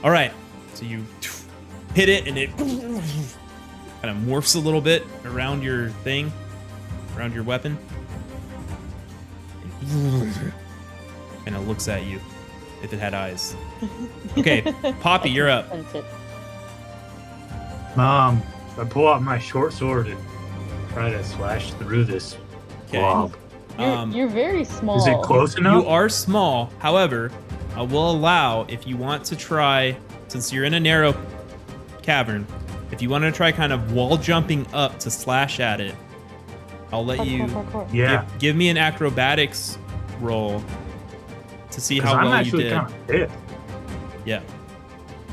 All right. So you hit it and it kind of morphs a little bit around your thing, around your weapon. Kind of looks at you if it had eyes. Okay, Poppy, you're up. Sense it. I pull out my short sword and try to slash through this Okay. blob. You're very small. Is it close enough? You are small. However, I will allow if you want to try, since you're in a narrow cavern, if you want to try kind of wall jumping up to slash at it, I'll let you Yeah. give me an acrobatics roll to see 'Cause how I'm well you actually did. kind of fit. Yeah.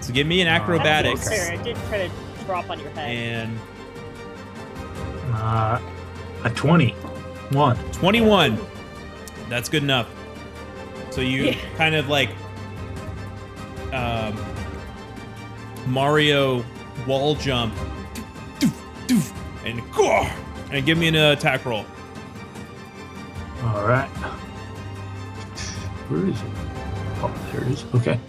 So give me an That's acrobatics fair. It did try to drop on your head. and A 21. 21. That's good enough. So you Yeah. kind of like Mario wall jump and give me an attack roll. All right. Where is it? Oh, there it is. Okay.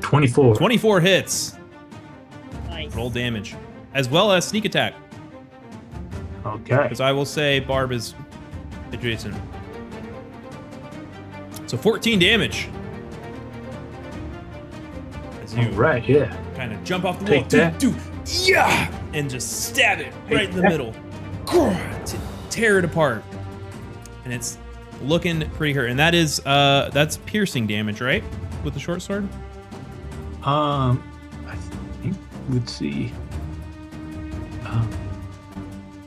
24. 24 hits. Nice. Roll damage. As well as sneak attack. Okay. Because I will say Barb is adjacent. So 14 damage. As you All right. Yeah. kind of jump off the Take wall. that. Yeah! And just stab it right in the that. middle. Tear it apart. And it's looking pretty hurt. And that is that's piercing damage, right? With the short sword? I think. Let's see.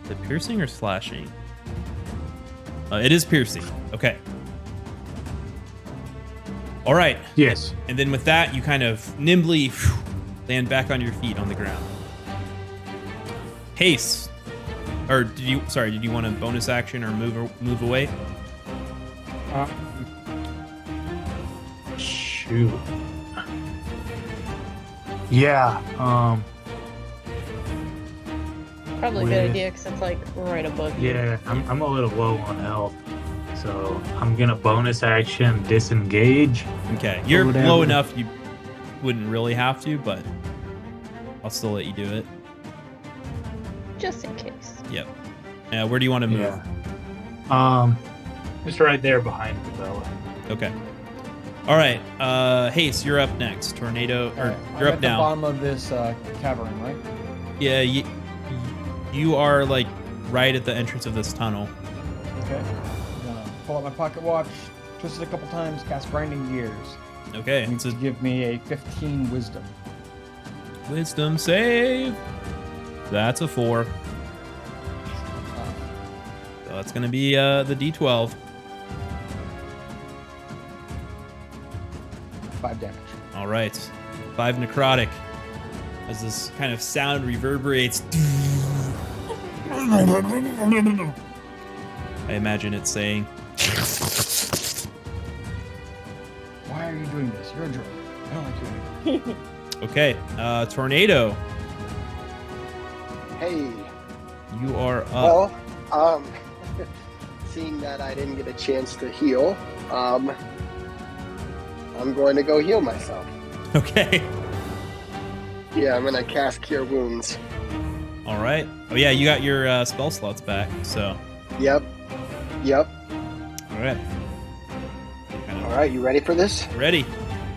Is it piercing or slashing? It is piercing. Okay. All right. Yes. And then with that, you kind of nimbly land back on your feet on the ground. Hase. Or did you want a bonus action or move away? Shoot. Yeah. Probably a good With- idea, 'cause it's like right above you. Yeah. I'm a little low on health, so I'm gonna bonus action disengage. Okay. You're whatever. low enough you wouldn't really have to, but I'll still let you do it. Just in case. Yep. Where do you want to move? Yeah. Just right there behind Gabella. Okay. All right. Hase, you're up next. Tornado, or I'm you're at up the now. bottom of this cavern, right? Yeah, you are like right at the entrance of this tunnel. Okay. I'm gonna pull out my pocket watch, twist it a couple times, cast Grinding Gears. Okay. Needs It's to a give me a 15 wisdom. wisdom save. That's a 4. So that's gonna be the D12. 5 damage. All right. 5 necrotic. As this kind of sound reverberates. I imagine it's saying, Why are you doing this? You're a jerk. I don't like you. okay, Tornado, Hey, you are up. well, seeing that I didn't get a chance to heal, I'm going to go heal myself. Okay. Yeah, I'm gonna cast Cure Wounds. All right. Oh yeah, you got your spell slots back. So, Yep. all right. All right, you ready for this? Ready.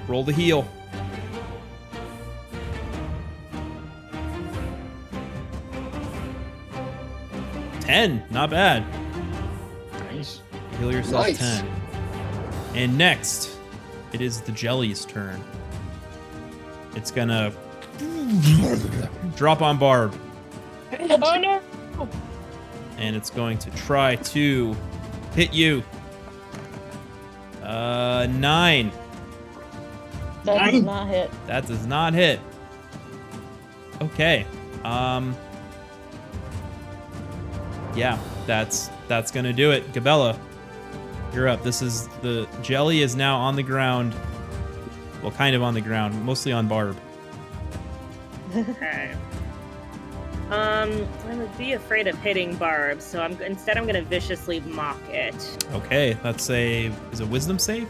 Roll the heal. Not bad. Nice. Heal yourself Nice. 10. And next, it is the jelly's turn. It's gonna drop on Barb. Oh no! And it's going to try to hit you. 9. That does not hit. That does not hit. Okay. Yeah, that's gonna do it. Gabella, you're up. The jelly is now on the ground. Well, kind of on the ground, mostly on Barb. Okay. I would be afraid of hitting Barb, so instead I'm gonna viciously mock it. Okay, is a wisdom save?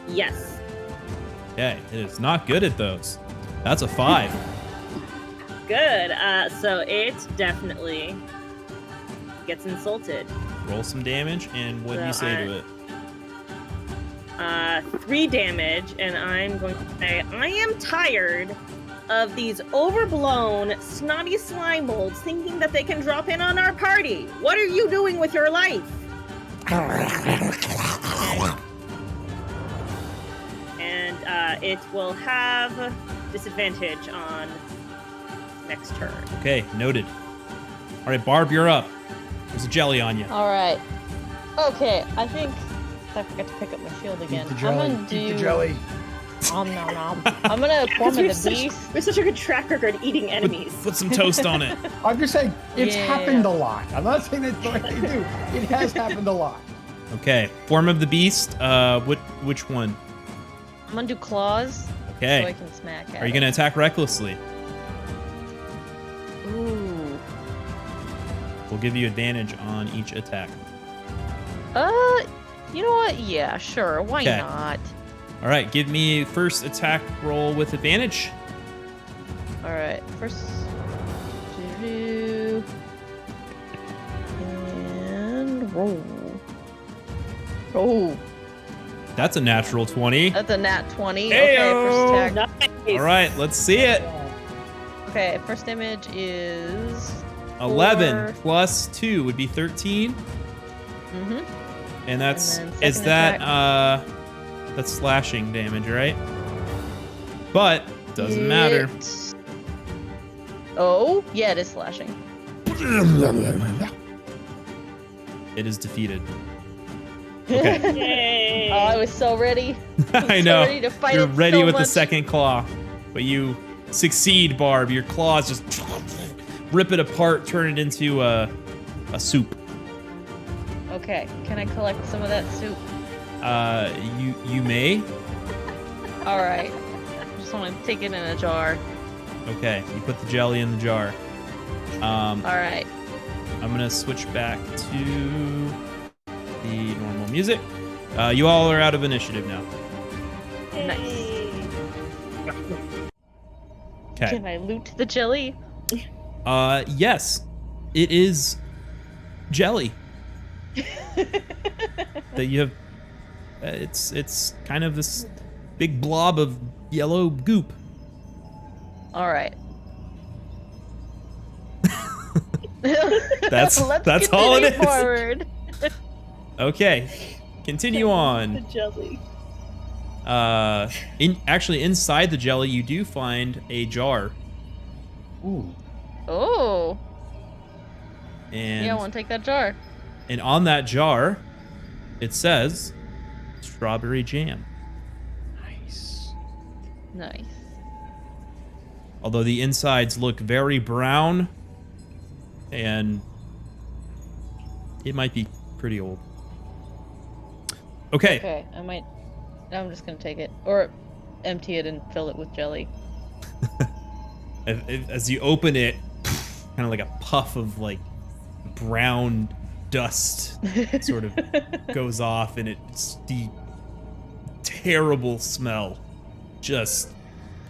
Yes. Okay, it is not good at those. That's a 5. Good. So it definitely gets insulted. Roll some damage, and what do you say to it? 3 damage, and I'm going to say, I am tired of these overblown, snotty slime molds thinking that they can drop in on our party. What are you doing with your life? And it will have disadvantage on next turn. Okay, noted. All right, Barb, you're up. There's a jelly on you. All right. Okay, I think I forgot to pick up my shield again. Eat the jelly. I'm gonna do. Eat the jelly. Nom nom nom. I'm gonna form of the beast. We have such a good track record eating enemies. Put some toast on it. I'm just saying, it's Yeah. happened a lot. I'm not saying that's what they do. It has happened a lot. Okay, form of the beast. Which one? I'm gonna do claws. So I Okay. can smack at Are you gonna attack recklessly? it. Ooh. We'll give you advantage on each attack. You know what? Yeah, sure. Why Okay. not? All right, give me first attack roll with advantage. All right. First. Do and roll. Oh, That's a natural 20. that's a nat 20. Okay, Heyo! first attack. Nice. All right, let's see it. Okay, first damage is 11 4. plus 2 would be 13. Mm-hmm. And that's And then is second that attack. that's slashing damage, right? But doesn't matter. Oh, yeah, it is slashing. It is defeated. Okay. Yay. Oh, I was so ready. I So know. ready to fight You're it ready so with the much. second claw. But you succeed, Barb. Your claws just rip it apart, turn it into a soup. Okay, can I collect some of that soup? You may. All right. I just want to take it in a jar. Okay, you put the jelly in the jar. All right. I'm gonna switch back to the normal music. You all are out of initiative now. Yay. Okay. Can I loot the jelly? Yes, it is jelly that you have. It's kind of this big blob of yellow goop. All right. That's Let's all it continue is. Forward. Okay, continue The on. jelly. Actually, inside the jelly, you do find a jar, Ooh. Oh, and yeah, I want to take that jar. and on that jar, it says strawberry jam. Nice. Nice. Although the insides look very brown, and it might be pretty old. Okay. Okay, I'm just gonna take it or empty it and fill it with jelly. As you open it, kind of like a puff of like brown dust sort of goes off, and it's the terrible smell, just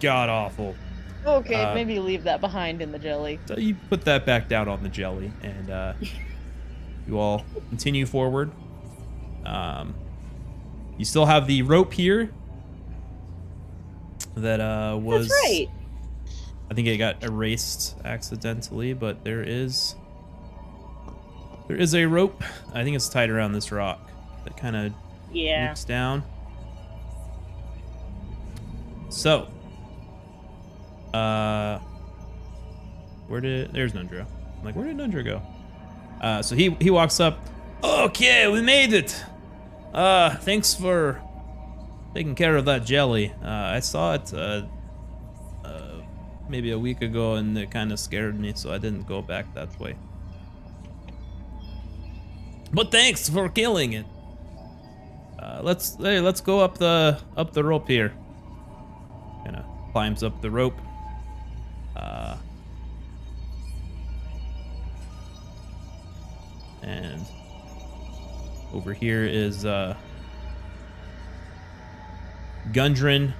god awful. Okay, maybe leave that behind in the jelly. So you put that back down on the jelly, and you all continue forward. You still have the rope here, that was. That's right. I think it got erased accidentally, but there is a rope. I think it's tied around this rock that kind of Yeah. loops down. So, there's Nundro. I'm like, where did Nundro go? So he walks up. Okay, we made it. Thanks for taking care of that jelly. I saw it maybe a week ago, and it kind of scared me, so I didn't go back that way. But thanks for killing it. Let's go up the rope here. Kind of climbs up the rope. And over here is Gundren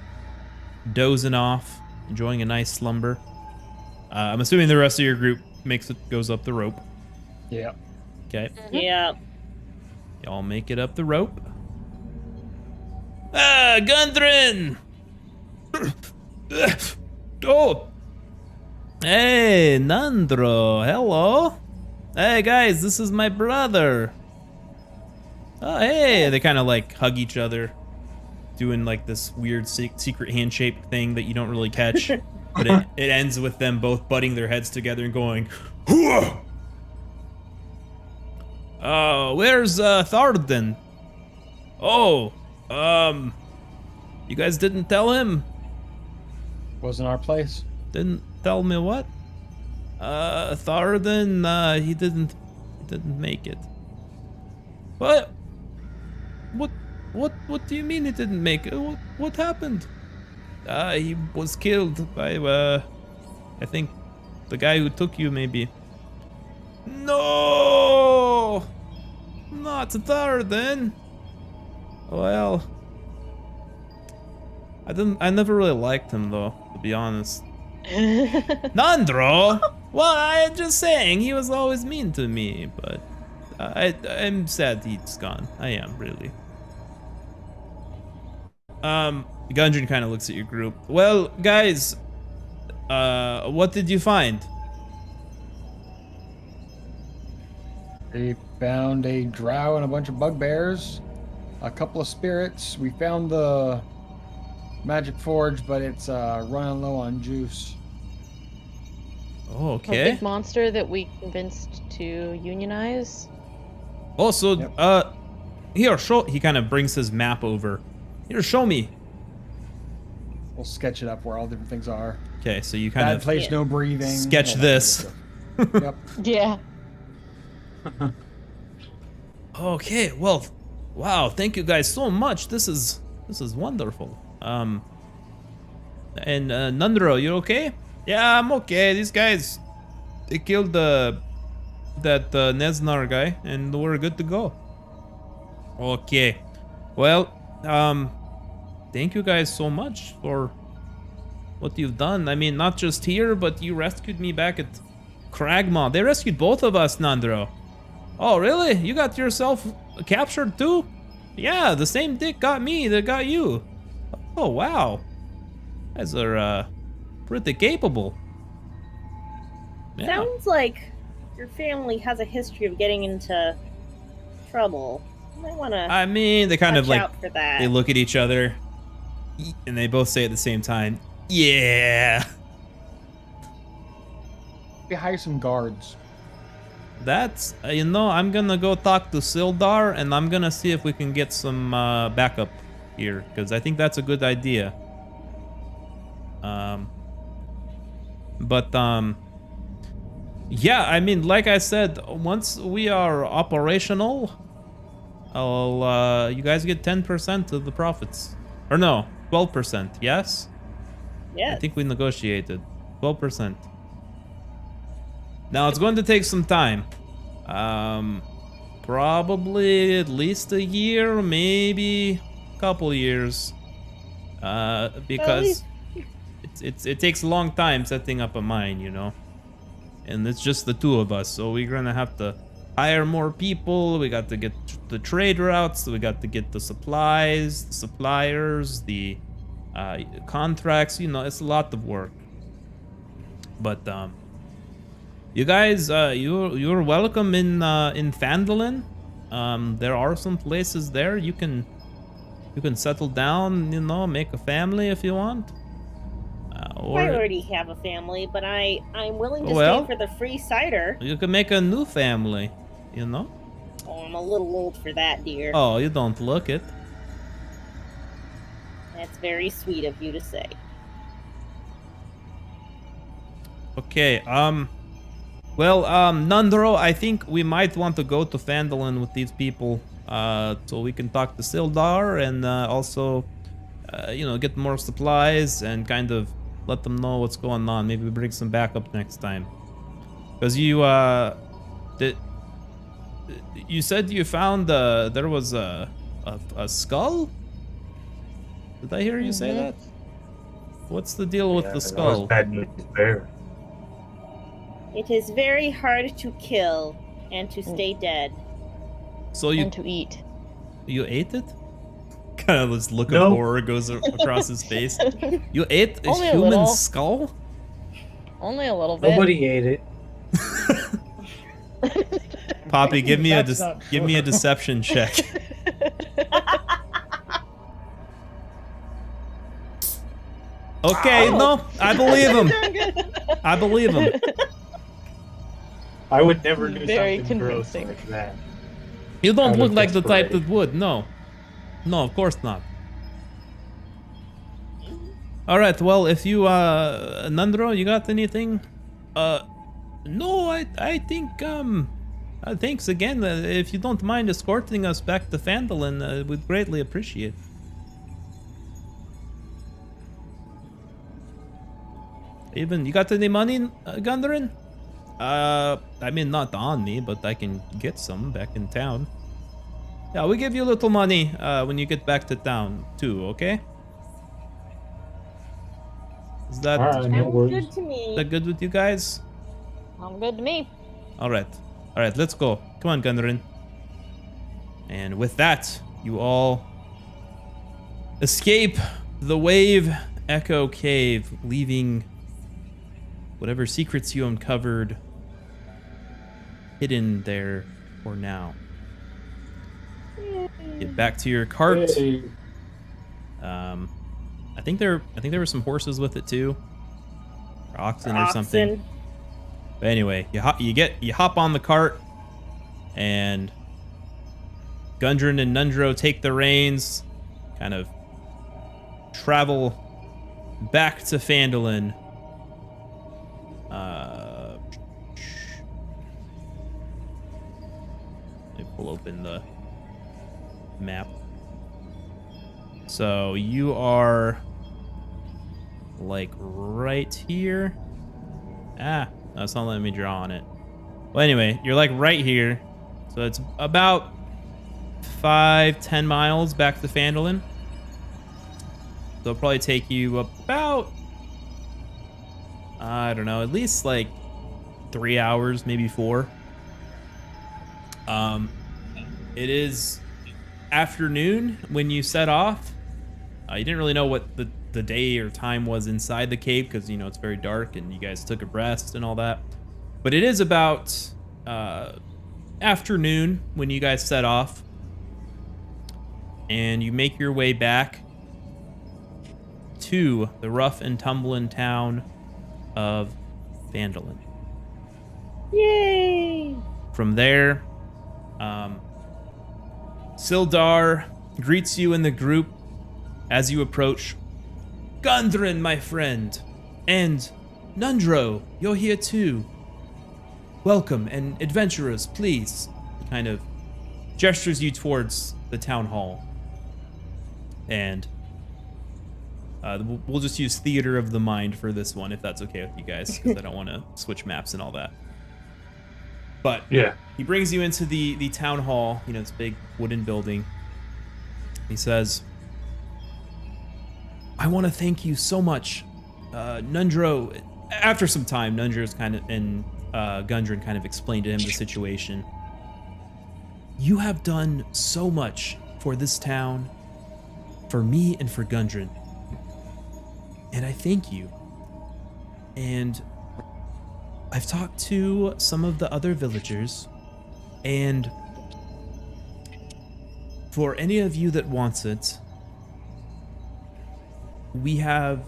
dozing off, enjoying a nice slumber. I'm assuming the rest of your group goes up the rope. Yeah. Okay. Yeah. Y'all make it up the rope. Ah, Gundren! Oh! Hey, Nundro, hello. Hey guys, this is my brother. Oh, hey, they kind of like hug each other, doing like this weird secret handshake thing that you don't really catch, but it ends with them both butting their heads together and going, "Hooah!" Where's Tharden? Oh, you guys didn't tell him? Wasn't our place. Didn't tell me what? Tharden, he didn't make it. What? What do you mean he didn't make it? What happened? He was killed by, I think the guy who took you, maybe. No! Not Tharden. Well, I never really liked him though, to be honest. Nundro? Well, I'm just saying, he was always mean to me, but I'm sad he's gone. I am, really. Gundren kind of looks at your group. Well, guys, what did you find? We found a drow and a bunch of bugbears, a couple of spirits. We found the magic forge, but it's running low on juice. Oh, A okay. big monster that we convinced to unionize. Also, Yep. Here, show. He kind of brings his map over. Here, show me. We'll sketch it up where all different things are. Okay, so you kind Bad of place, no breathing. sketch all that this. kind of stuff. Yep. Yeah. Okay, well, wow, thank you guys so much. This is wonderful. And Nundro, you okay? Yeah, I'm okay. These guys, they killed that Nezznar guy, and we're good to go. Okay, well, thank you guys so much for what you've done. I mean, not just here, but you rescued me back at Cragmaw. They rescued both of us, Nundro. Oh, really? You got yourself captured too? Yeah, the same dick got me that got you. Oh, wow. You guys are, pretty capable. Yeah. Sounds like your family has a history of getting into trouble. You might want to I mean, they kind of watch like, out for that. they look at each other, and they both say at the same time, yeah. We hire some guards. That's, you know, I'm gonna go talk to Sildar, and I'm gonna see if we can get some backup here, because I think that's a good idea. Yeah, I mean, like I said, once we are operational, you guys get 10% of the profits. Or no, 12%, yes? Yeah. I think we negotiated 12%. Now it's going to take some time. Probably at least a year, maybe a couple years. Because it takes a long time setting up a mine, you know. And it's just the two of us, so we're gonna have to hire more people. We got to get the trade routes. We got to get the supplies, the suppliers, the contracts, you know, it's a lot of work. But you guys, you're welcome in Phandalin. There are some places there you can settle down, you know, make a family if you want. Or I already have a family, but I'm willing to Well, stay for the free cider. you can make a new family, you know. Oh, I'm a little old for that, dear. Oh, you don't look it. That's very sweet of you to say. Okay, well, Nundro, I think we might want to go to Phandalin with these people, so we can talk to Sildar and also, you know, get more supplies and kind of let them know what's going on. Maybe we bring some backup next time. Because you said you found there was a skull? Did I hear you say that? What's the deal with the skull? That was bad news there. It is very hard to kill and to stay dead. So And to eat. you ate it? Kind of this look of No. horror goes across his face. You ate a Only a human little. skull? Only a little bit. Nobody ate it. Poppy, give me a That's not give me a true. deception check. Okay, no, I believe him. I believe him. I would never do Very something gross convincing. like that. You don't Out look of like the type desperation. that would. No, no, of course not. All right. Well, if you Nundro, you got anything? No, I think thanks again. If you don't mind escorting us back to Phandalin, we'd greatly appreciate. Even you got any money, Gundarin? I mean, not on me, but I can get some back in town. Yeah, we give you a little money when you get back to town too. Okay? Is that Alright, no Sounds worries. good to me. that good with you guys? Sounds good to me. All right, let's go. Come on, Gundarin. And with that, you all escape the Wave Echo Cave, leaving whatever secrets you uncovered hidden there for now. Get back to your cart. Hey. I think there were some horses with it too, or oxen or something. Oxen. But anyway, you hop on the cart, and Gundren and Nundro take the reins, kind of travel back to Phandalin. Let me pull open the map. So you are like right here. Ah, that's not letting me draw on it. Well, anyway, you're like right here. So it's about 5-10 miles back to Phandalin. So it'll probably take you about, I don't know, at least like 3 hours, maybe 4. It is afternoon when you set off. You didn't really know what the day or time was inside the cave because, you know, it's very dark and you guys took a rest and all that. But it is about afternoon when you guys set off. And you make your way back to the rough and tumbling town of Phandalin. Yay! From there, Sildar greets you in the group as you approach. Gundren, my friend, and Nundro, you're here too. Welcome, and adventurers, please. He kind of gestures you towards the town hall. And we'll just use theater of the mind for this one, if that's okay with you guys, because I don't want to switch maps and all that. But Yeah. he brings you into the town hall, you know, this big wooden building. He says, I want to thank you so much. Nundro, after some time, Nundro's kind of, and Gundren kind of explained to him the situation. You have done so much for this town, for me and for Gundren. And I thank you. And I've talked to some of the other villagers, and for any of you that wants it, we have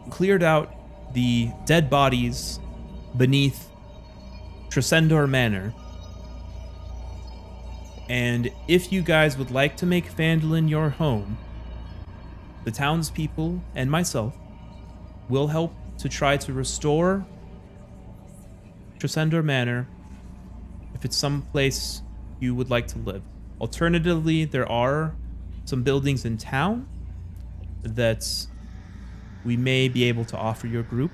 cleared out the dead bodies beneath Tresendor Manor. And if you guys would like to make Phandalin your home, the townspeople and myself will help to try to restore Tresendor Manor if it's some place you would like to live. Alternatively, there are some buildings in town that we may be able to offer your group.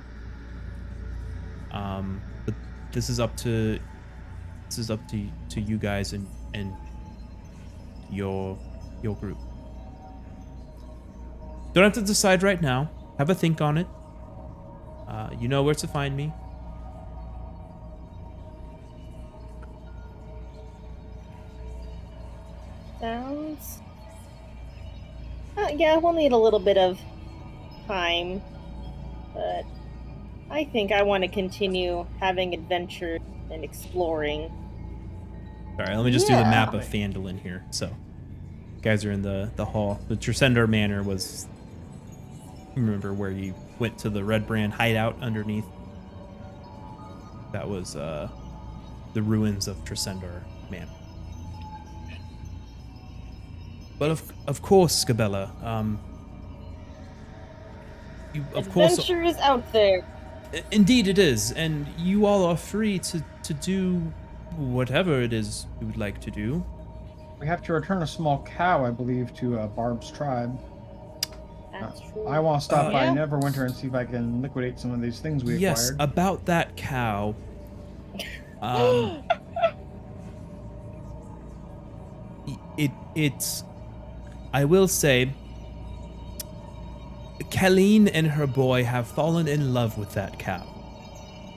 But this is up to you guys and your group. Don't have to decide right now. Have a think on it. You know where to find me. Sounds... yeah, we'll need a little bit of time, but I think I want to continue having adventures and exploring. Alright, let me just do the map of Phandalin here. So, you guys are in the hall. The Tresendor Manor was... Remember where you went to the Red Brand hideout underneath? That was the ruins of Tresendor Manor. But of course, Gabella, Adventure is out there. Indeed it is, and you all are free to do whatever it is you would like to do. We have to return a small cow, I believe, to Barb's tribe. That's true. I want to stop by yeah. Neverwinter and see if I can liquidate some of these things we Yes, acquired. about that cow. It's I will say, Colleen and her boy have fallen in love with that cow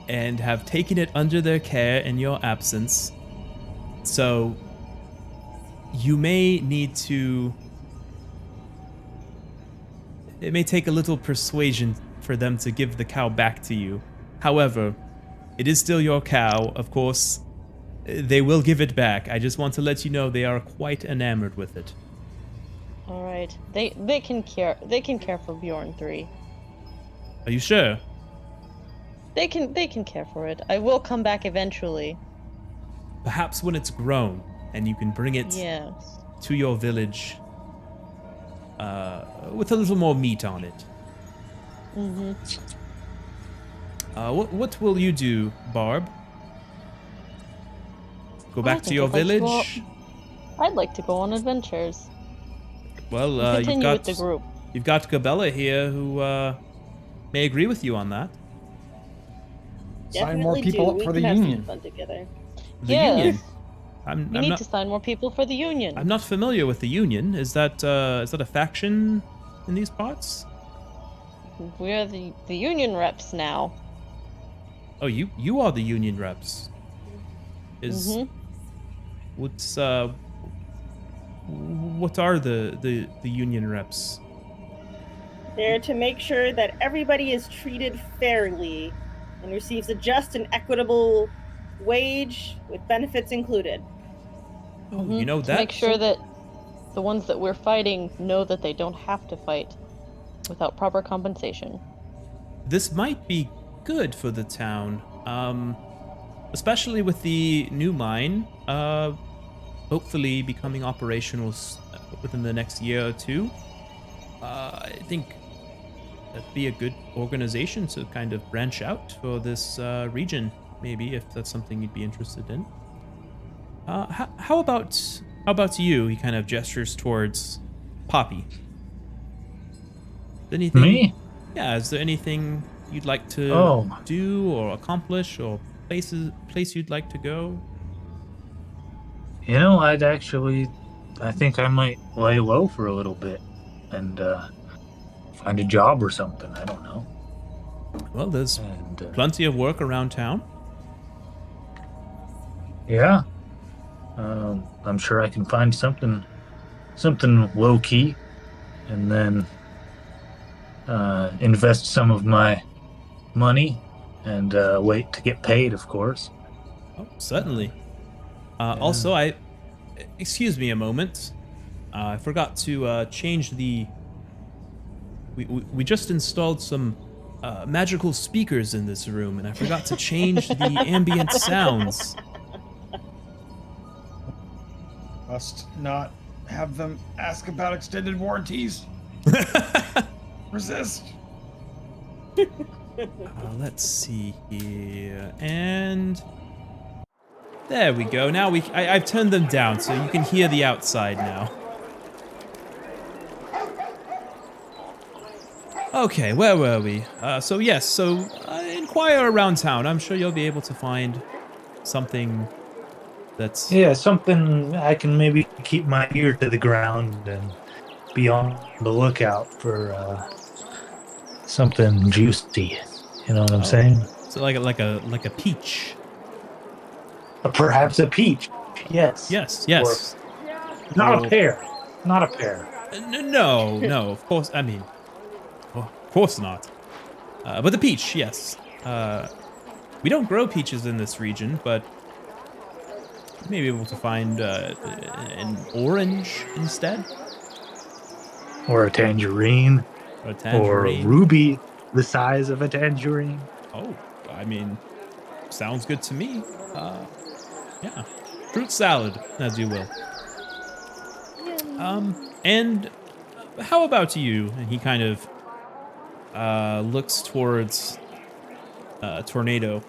and have taken it under their care in your absence. So you may need to... It may take a little persuasion for them to give the cow back to you. However, it is still your cow, of course. They will give it back. I just want to let you know they are quite enamored with it. All right. They can care for Bjorn 3. Are you sure? They can care for it. I will come back eventually. Perhaps when it's grown and you can bring it Yes. to your village with a little more meat on it. Mm-hmm. What will you do, Barb? Go back to your village? I'd like to go on adventures. Well, Continue with the group. you've got Gabella here who may agree with you on that. Sign more Definitely people do. up We for the can have some union. fun together. The Yes. union. We I'm need not. to sign more people for the union. I'm not familiar with the union. Is that a faction in these parts? We are the union reps now. Oh, you are the union reps. Is Mhm. what are the union reps? They're to make sure that everybody is treated fairly and receives a just and equitable wage with benefits included. Oh, Mhm. you know To that. make sure that the ones that we're fighting know that they don't have to fight without proper compensation. This might be good for the town, especially with the new mine, hopefully becoming operational within the next year or two. I think that'd be a good organization to kind of branch out for this region, maybe, if that's something you'd be interested in. How about you? He kind of gestures towards Poppy. Anything? Me? Yeah, is there anything you'd like to do or accomplish, or place you'd like to go? You know, I think I might lay low for a little bit and find a job or something. I don't know. Well, there's And plenty of work around town. yeah, I'm sure I can find something low key, and then invest some of my money and wait to get paid, of course. Oh, certainly. Yeah. Also, excuse me a moment. I forgot to change the. We just installed some magical speakers in this room, and I forgot to change the ambient sounds. Must not have them ask about extended warranties. Resist. Let's see here, and there we go. Now I've turned them down so you can hear the outside now. Okay, where were we? So inquire around town. I'm sure you'll be able to find something that's... Yeah, something I can maybe keep my ear to the ground and be on the lookout for something juicy. You know what I'm saying? So like a peach. Perhaps a peach. Yes. Yes. Or not a pear. Not a pear. No, of course. I mean, of course not. But the peach, yes. We don't grow peaches in this region, but you may be able to find an orange instead. Or a tangerine. Or a ruby the size of a tangerine. Oh, I mean, sounds good to me. Yeah. Fruit salad, as you will. And how about you? And he kind of looks towards Tornado.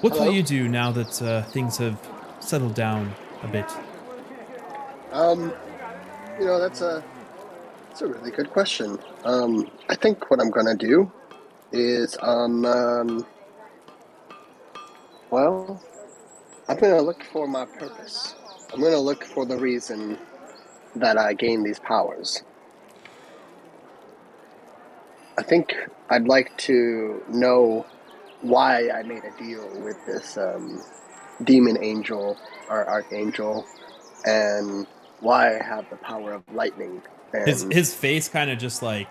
What Hello? will you do now that things have settled down a bit? That's a really good question. I think what I'm gonna do is well, I'm gonna look for my purpose. I'm gonna look for the reason that I gained these powers. I think I'd like to know why I made a deal with this demon angel or archangel, and why I have the power of lightning. And His face kind of just like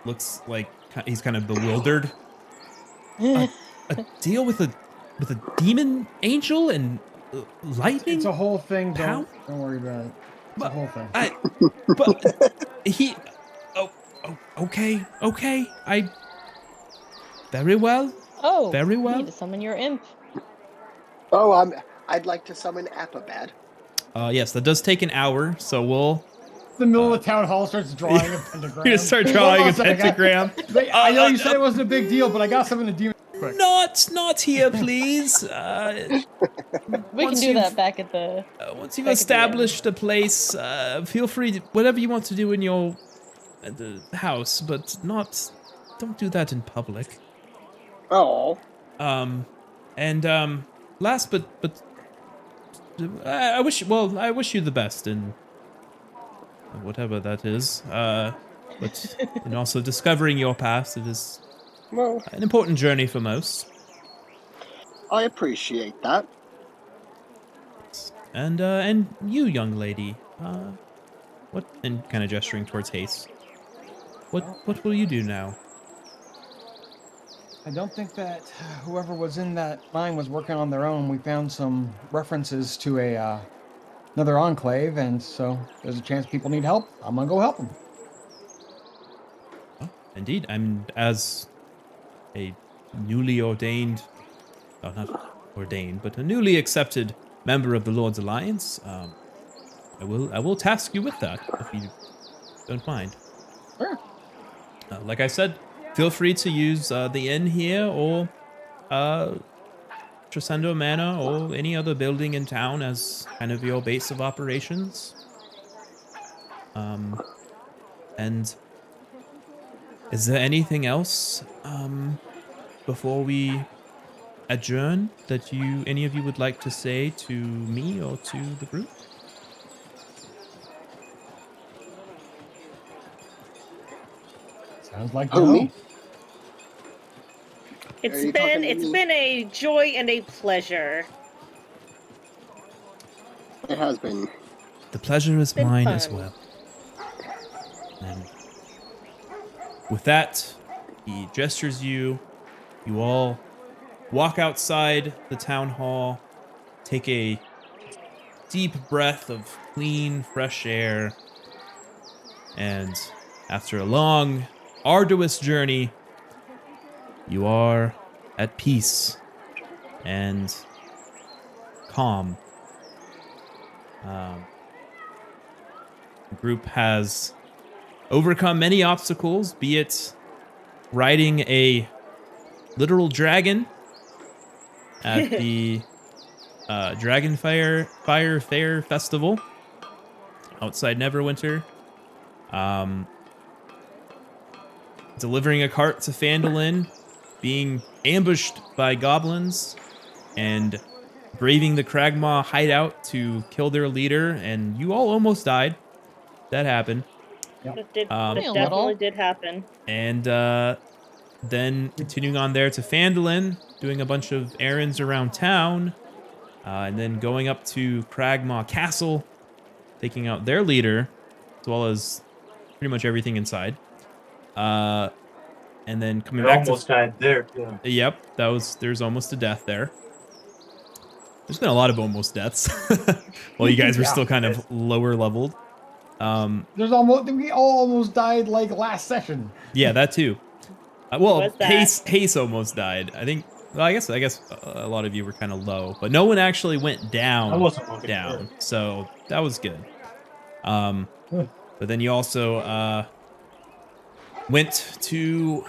looks like he's kind of bewildered. A deal with a demon angel and lightning? It's a whole thing. How? Don't worry about it. It's a whole thing. But he. Okay. Very well. Oh, Very you well. need to summon your imp. I'd like to summon Apabad. Yes, that does take an hour, so we'll. The middle of the town hall starts drawing a pentagram. You're gonna start drawing a pentagram. I know you said it wasn't a big deal, but I got something to do quick. Not here, please. We can once do that back at the. Once you've back at the established a place, feel free to whatever you want to do in your the house, but don't do that in public. Oh. Last but I wish you the best in whatever that is. But and also discovering your past, it is an important journey for most. I appreciate that. And you, young lady, what? And kind of gesturing towards Hase. What will you do now? I don't think that whoever was in that mine was working on their own. We found some references to another enclave, and so there's a chance people need help. I'm gonna go help them. Oh, indeed, I'm as a newly ordained, not ordained, but a newly accepted member of the Lord's Alliance. I will task you with that if you don't mind. Sure. Like I said, feel free to use the inn here or Tresendo Manor or any other building in town as kind of your base of operations. And is there anything else before we adjourn that any of you would like to say to me or to the group? Sounds like me? It's been a joy and a pleasure. It has been. The pleasure is Been mine fun. as well. And with that, he gestures you. You all walk outside the town hall, take a deep breath of clean, fresh air, and after a long, arduous journey, you are at peace and calm. The group has overcome many obstacles, be it riding a literal dragon at the Fire Fair Festival outside Neverwinter, delivering a cart to Phandalin, being ambushed by goblins, and braving the Kragmaw hideout to kill their leader, and you all almost died. That happened. That Only a definitely little. did happen. And then continuing on there to Phandalin, doing a bunch of errands around town, and then going up to Kragmaw Castle, taking out their leader, as well as pretty much everything inside. And then coming You back almost died there. Yeah. Yep, there's almost a death there. There's been a lot of almost deaths. Well, you guys were still kind of lower leveled. We all almost died like last session. Yeah, that too. Well, Was that? Hase almost died. I think. Well, I guess a lot of you were kind of low, but no one actually went down. I wasn't looking down, for it. so that was good. But then you also went to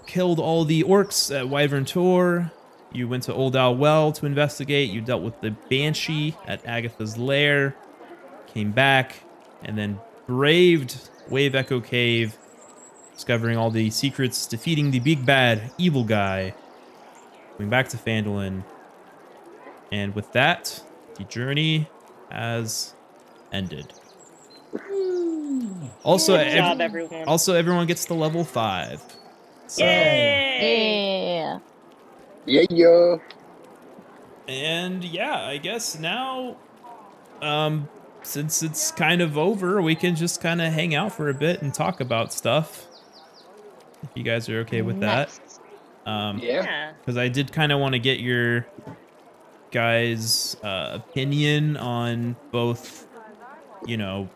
killed all the orcs at Wyvern Tor. You went to Old Owl Well to investigate. You dealt with the Banshee at Agatha's Lair. Came back and then braved Wave Echo Cave, discovering all the secrets, defeating the big bad evil guy, going back to Phandalin. And with that, the journey has ended. Also, Good job, everyone. everyone gets to level 5. So, Yay! Yeah. Yeah. and yeah, I guess now, since it's kind of over, we can just kind of hang out for a bit and talk about stuff. If you guys are okay with that. Yeah. Yeah. Because I did kind of want to get your guys' opinion on both, you know,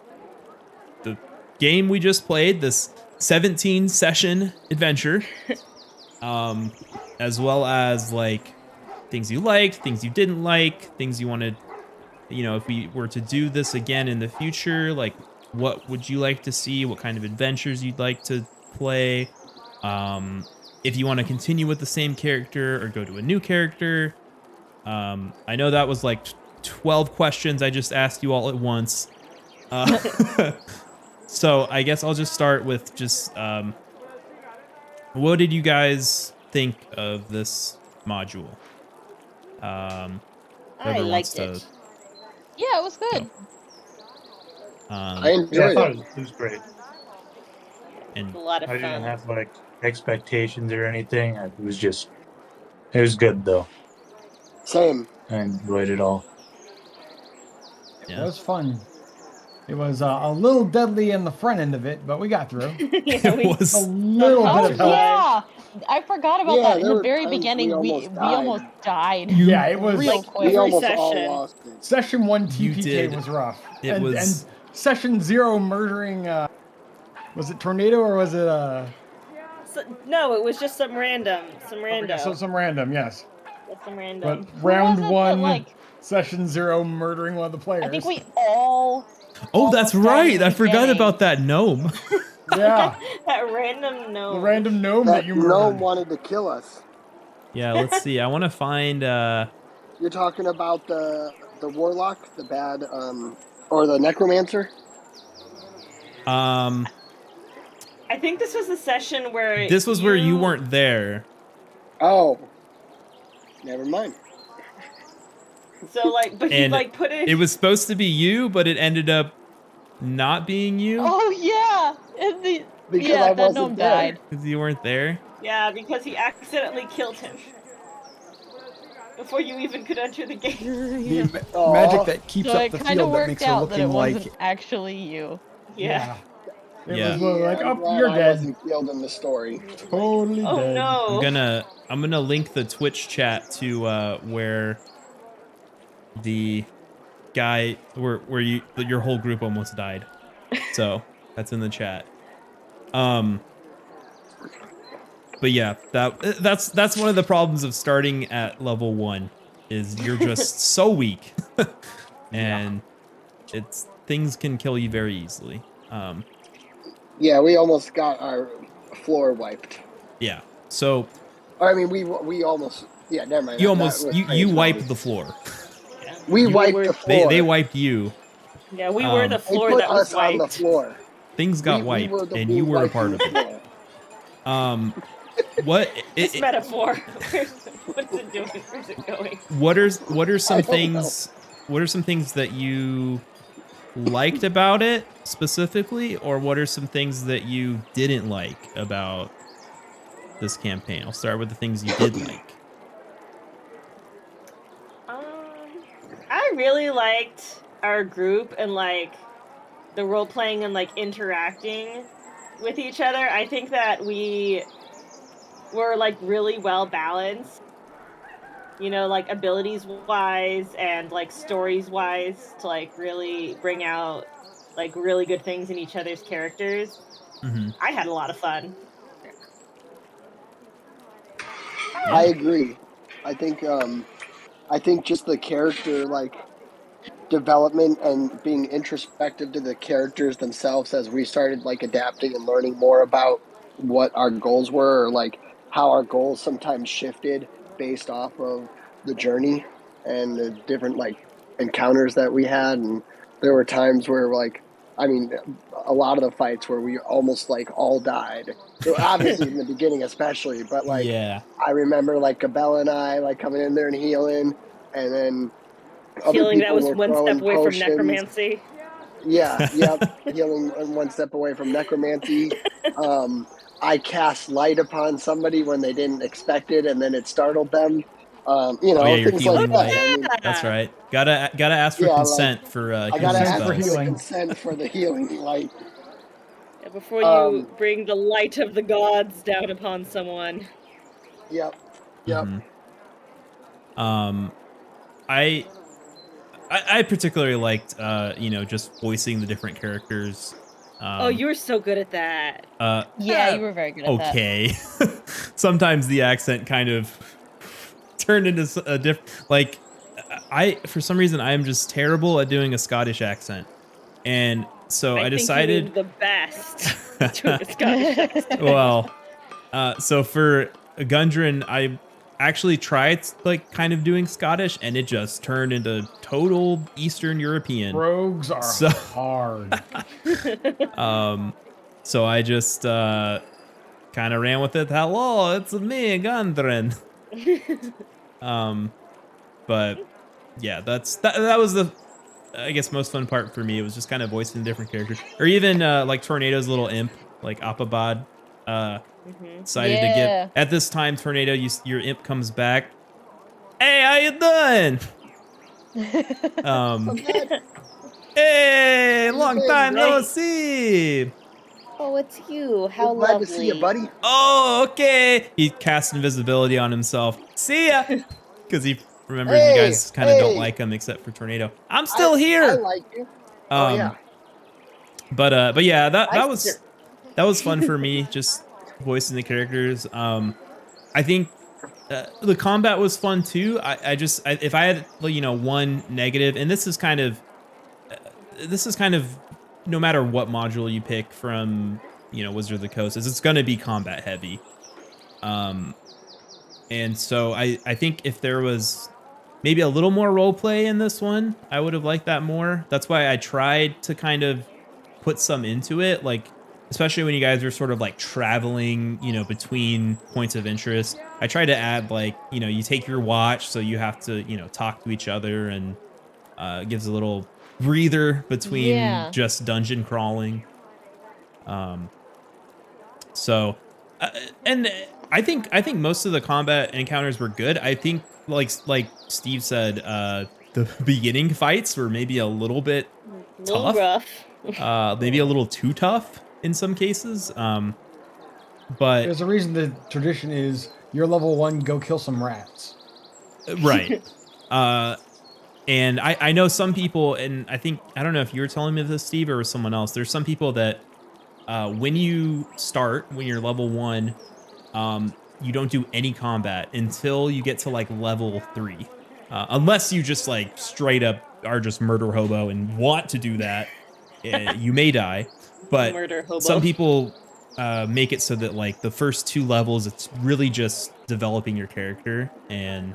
the game we just played, this 17 session adventure, as well as like things you liked, things you didn't like, things you wanted, you know, if we were to do this again in the future, like what would you like to see, what kind of adventures you'd like to play, if you want to continue with the same character or go to a new character. I know that was like 12 questions I just asked you all at once. So I guess I'll just start with just, what did you guys think of this module? I Whoever wants liked to it. Yeah, it was good. go. I Yeah, I enjoyed thought it. it was great. And A lot of I fun. didn't have like expectations or anything. It was good though. Same. I enjoyed it all. It yeah, was fun. It was a little deadly in the front end of it, but we got through. Yeah, we- it was A little Oh bit of help. yeah, I forgot about Yeah, that. In there the were very times we beginning, we almost almost died. Yeah, it was real Like, quick. We Every almost all session. lost it. Session 1 You TPK did. was rough. It and, was- and Session 0 murdering. Was it Tornado or was it no, it was just some random. Some random. So some random? Yes. Some random. But Who round was it that, 1, like, Session 0 murdering one of the players. I think we all. oh, that's almost died right. in the I forgot beginning. about that gnome. Yeah, That random gnome. the random gnome that That you no murdered. one wanted to kill us. Yeah, let's see. I want to find. You're talking about the warlock, the bad, or the necromancer? I think this was the session where This was where you weren't there. Oh. Never mind. So like, but he And like put it. It was supposed to be you, but it ended up not being you Oh yeah, and Because yeah, I that wasn't gnome there. died. because you weren't there. Yeah, because he accidentally killed him before you even could enter the game. The Aw. magic that keeps So up it the kind of field that worked makes her out that it looking wasn't like. actually you. Yeah. It Yeah. was like, I'm oh, glad you're I dead. wasn't killed in the story. Totally Oh dead. no. I'm gonna link the Twitch chat to where the guy where your whole group almost died. So that's in the chat. But yeah, that's one of the problems of starting at level 1 is you're just so weak. And it's things can kill you very easily. Yeah, we almost got our floor wiped. Yeah. So I mean, we almost. Yeah, never mind. you That almost was you praiseworthy. wiped the floor. We you- wiped the floor. They wiped you. Yeah, we were the They floor put that was us on the wiped. floor. Things got We wiped, were the and blue you were a wiping part of the it. floor. What This metaphor. What's it doing? Where's it going? what are some I don't things what are some things that you liked about it specifically, or what are some things that you didn't like about this campaign? I'll start with the things you did like. I really liked our group and like the role playing and like interacting with each other. I think that we were like really well balanced, you know, like abilities wise and like stories wise, to like really bring out like really good things in each other's characters. Mm-hmm. I had a lot of fun. I agree. I think just the character like development and being introspective to the characters themselves as we started like adapting and learning more about what our goals were, or like how our goals sometimes shifted based off of the journey and the different like encounters that we had. And there were times where like, I mean, a lot of the fights where we almost like all died. So obviously in the beginning especially, but like Yeah. I remember like Gabella and I like coming in there and healing, and then other Feeling people that was were one throwing step away from potions. necromancy. Yeah, yep. Healing one step away from necromancy. I cast light upon somebody when they didn't expect it, and then it startled them. Oh yeah, you're Things like healing that. light. I mean, That's right. Gotta ask for Yeah, consent for I healing gotta Consent ask for for spells. the healing. consent for the healing light. Yeah, before you bring the light of the gods down upon someone. Yep. Mhm. I particularly liked just voicing the different characters. Oh, you were so good at that. Yeah, you were very good at that. Okay. Sometimes the accent kind of turned into a different. Like, for some reason I am just terrible at doing a Scottish accent, and so I think decided you were the best doing a Scottish accent. well, so for Gundren, I actually tried like kind of doing Scottish, and it just turned into total Eastern European. Rogues are So- hard. So I just kind of ran with it. Hello, it's me, Gundren. But yeah, that was the I guess most fun part for me. It was just kind of voicing different characters, or even like Tornado's little imp, like Apabad. Decided to Yeah. give at this time. Tornado, your imp comes back. Hey, how you doing? Hey, long time no see. Oh, it's you. How Glad lovely. to see you, buddy. Oh, okay. He casts invisibility on himself. See ya. Because he remembers you Hey, guys kind of don't hey. like him, except for Tornado. I'm still here. I like you. Yeah. But yeah, that I was fun for me, just voicing the characters. I think the combat was fun too. If I had one negative, and this is kind of no matter what module you pick from Wizard of the Coast, is it's going to be combat heavy. And so I think if there was maybe a little more role play in this one, I would have liked that more. That's why I tried to kind of put some into it, like especially when you guys are sort of like traveling, between points of interest. I tried to add like, you take your watch, so you have to, talk to each other, and gives a little breather between just dungeon crawling. So, and I think most of the combat encounters were good. I think like Steve said, the beginning fights were maybe a little bit tough. rough. Maybe a little too tough. in some cases. But There's a reason the tradition is you're level 1, go kill some rats. right. And I know some people, and I don't know if you were telling me this, Steve, or someone else. There's some people that when you start, when you're level 1, you don't do any combat until you get to like level 3. Unless you just like straight up are just murder hobo and want to do that, you may die. But Murder hobo. some people make it so that like the first 2 levels, it's really just developing your character. And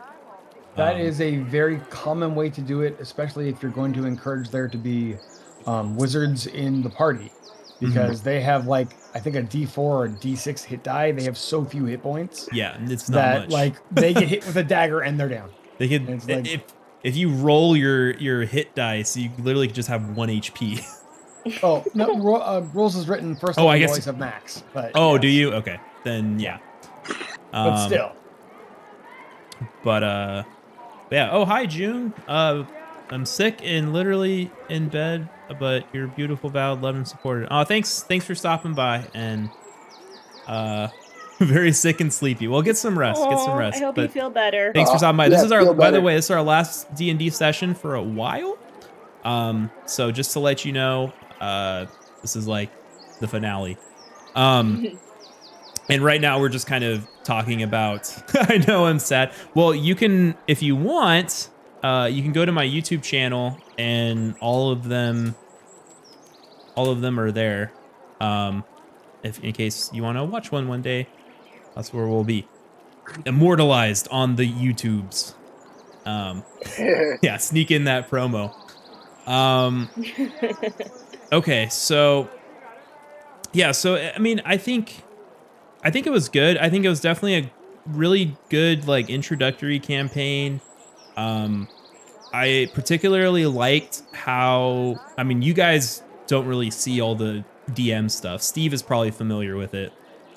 that is a very common way to do it, especially if you're going to encourage there to be wizards in the party, because they have like, I think a D4 or a D6 hit die. They have so few hit points. Yeah, it's not that much. like they get hit with a dagger and they're down. They could, It's like- if you roll your hit dice, you literally could just have 1 HP. Oh no, rules is written first. Oh, I level guess- always have max. But Oh, yes. do you? Okay, then yeah. But still, But yeah. Oh, hi June. I'm sick and literally in bed, but you're beautiful, valid, loved, and supported. Oh, thanks for stopping by. And very sick and sleepy. Well, get some rest. Get some Aw, rest. I hope but you feel better. thanks for stopping by. Yeah, This is our, feel by the better. way, this is our last D&D session for a while. So just to let you know, this is like the finale. And right now we're just kind of talking about, I know I'm sad. Well, you can, if you want, you can go to my YouTube channel and all of them are there. If in case you want to watch one day, that's where we'll be. Immortalized on the YouTubes. Yeah, sneak in that promo. Okay, so yeah, so I mean, I think it was good. I think it was definitely a really good like introductory campaign. I particularly liked how, I mean, you guys don't really see all the DM stuff. Steve is probably familiar with it,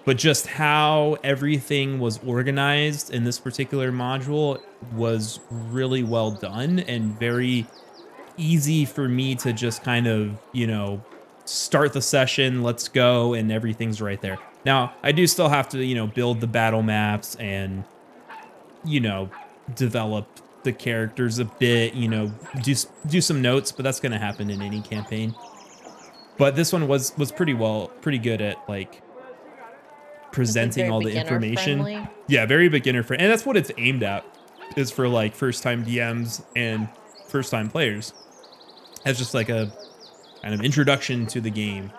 but just how everything was organized in this particular module was really well done and very easy for me to just kind of, you know, start the session, let's go, and everything's right there. Now, I do still have to, you know, build the battle maps and, you know, develop the characters a bit, you know, do some notes, but that's going to happen in any campaign. But this one was pretty good at like presenting all the information. Friendly. Yeah, very beginner friendly. And that's what it's aimed at, is for like first time DMs and first time players. As just like a kind of introduction to the game.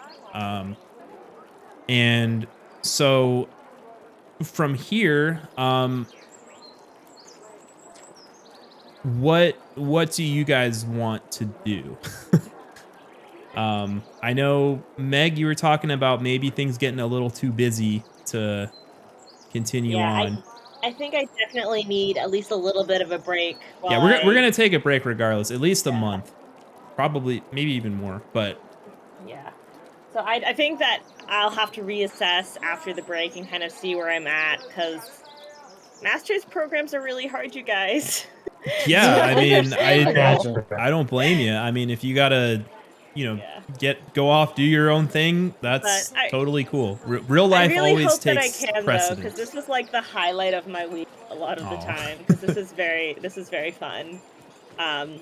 And so from here, what do you guys want to do? I know, Meg, you were talking about maybe things getting a little too busy to continue on. I think I definitely need at least a little bit of a break. Yeah, we're gonna take a break regardless, at least a month, probably maybe even more. But yeah, so I think that I'll have to reassess after the break and kind of see where I'm at, because master's programs are really hard, you guys. yeah, I mean, gotcha. I don't blame you. I mean, if you gotta, you know, go off, do your own thing, that's totally cool. Real life I really always hope takes that I can, precedence. because this was like the highlight of my week a lot of the time, because this is very fun. And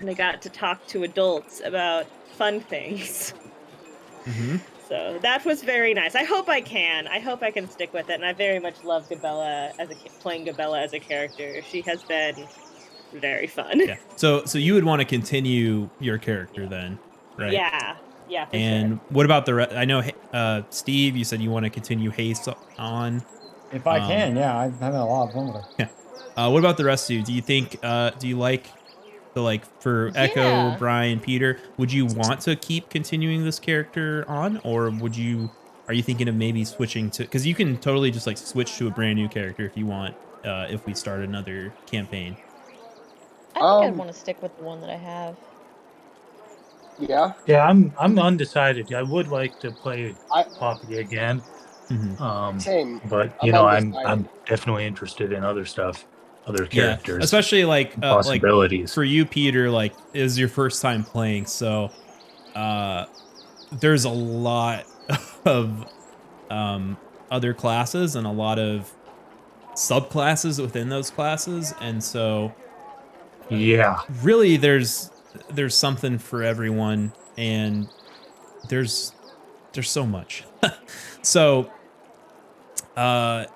I got to talk to adults about fun things. Mm-hmm. So that was very nice. I hope I can stick with it, and I very much love Gabella playing Gabella as a character. She has been very fun. Yeah. So you would want to continue your character then, right? Yeah, for and sure. what about the rest? I know, Steve, you said you want to continue Hase on. If I can, yeah, I've had a lot of fun with her. Yeah. What about the rest of you? Do you think, do you like the, like, for Echo, Yeah. Brian, Peter, would you want to keep continuing this character on, or are you thinking of maybe switching to, because you can totally just like switch to a brand new character if you want, if we start another campaign. I think I'd want to stick with the one that I have. Yeah. Yeah, I'm undecided. I would like to play I- Poppy again. Mm-hmm. Same. But I'm you know, undecided. I'm definitely interested in other stuff, other Yeah, characters, especially like possibilities. for you, Peter, like, it was your first time playing, so there's a lot of other classes and a lot of subclasses within those classes, and so Yeah. really there's something for everyone, and there's so much. So I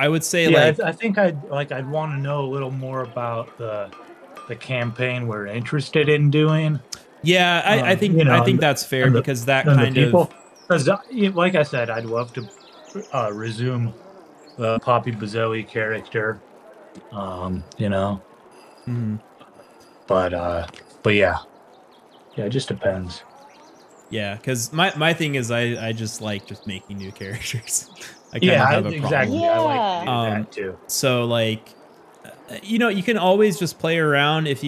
would say I think I'd want to know a little more about the campaign we're interested in doing. yeah, I think I think that's fair, because that kind of, because like I said, I'd love to resume the Poppy Bozzeli character. mhm. But yeah, it just depends. Yeah, because my thing is I just like just making new characters. I kind of have a exactly. problem. I like to do Yeah. that too. So like, you can always just play around if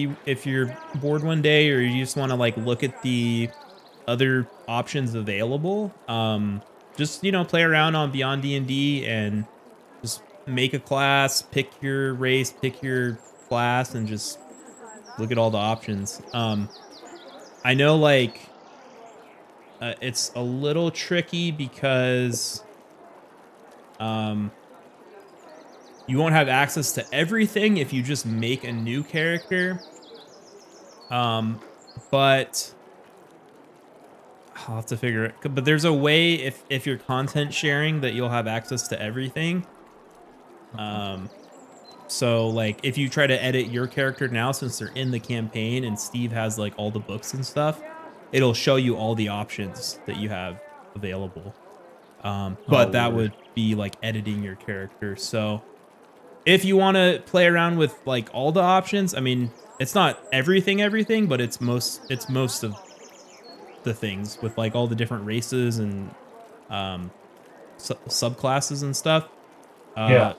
you're bored one day, or you just want to like look at the other options available. Just play around on Beyond D&D and just make a class, pick your race, pick your class, and just look at all the options. I know like it's a little tricky because you won't have access to everything if you just make a new character. But I'll have to figure it. But there's a way if you're content sharing that you'll have access to everything. So like if you try to edit your character now, since they're in the campaign and Steve has like all the books and stuff, it'll show you all the options that you have available. But that would be like editing your character. So if you want to play around with like all the options, I mean, it's not everything, but it's most of the things with like all the different races and subclasses and stuff.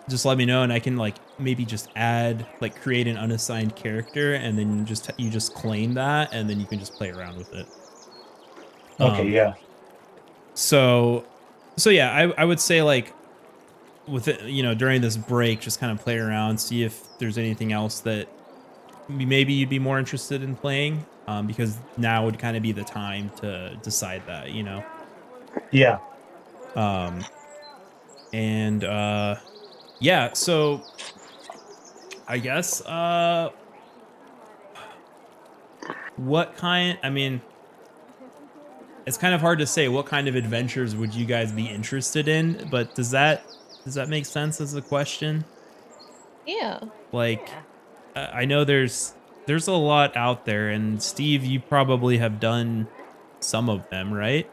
Just let me know, and I can like maybe just add like create an unassigned character, and then you just claim that, and then you can just play around with it. Okay, yeah. So yeah, I would say like with it, during this break, just kind of play around, see if there's anything else that maybe you'd be more interested in playing, because now would kind of be the time to decide that, Yeah. And yeah, so I guess I mean, it's kind of hard to say what kind of adventures would you guys be interested in, but does that make sense as a question? Yeah. Like, I know there's a lot out there, and Steve, you probably have done some of them, right?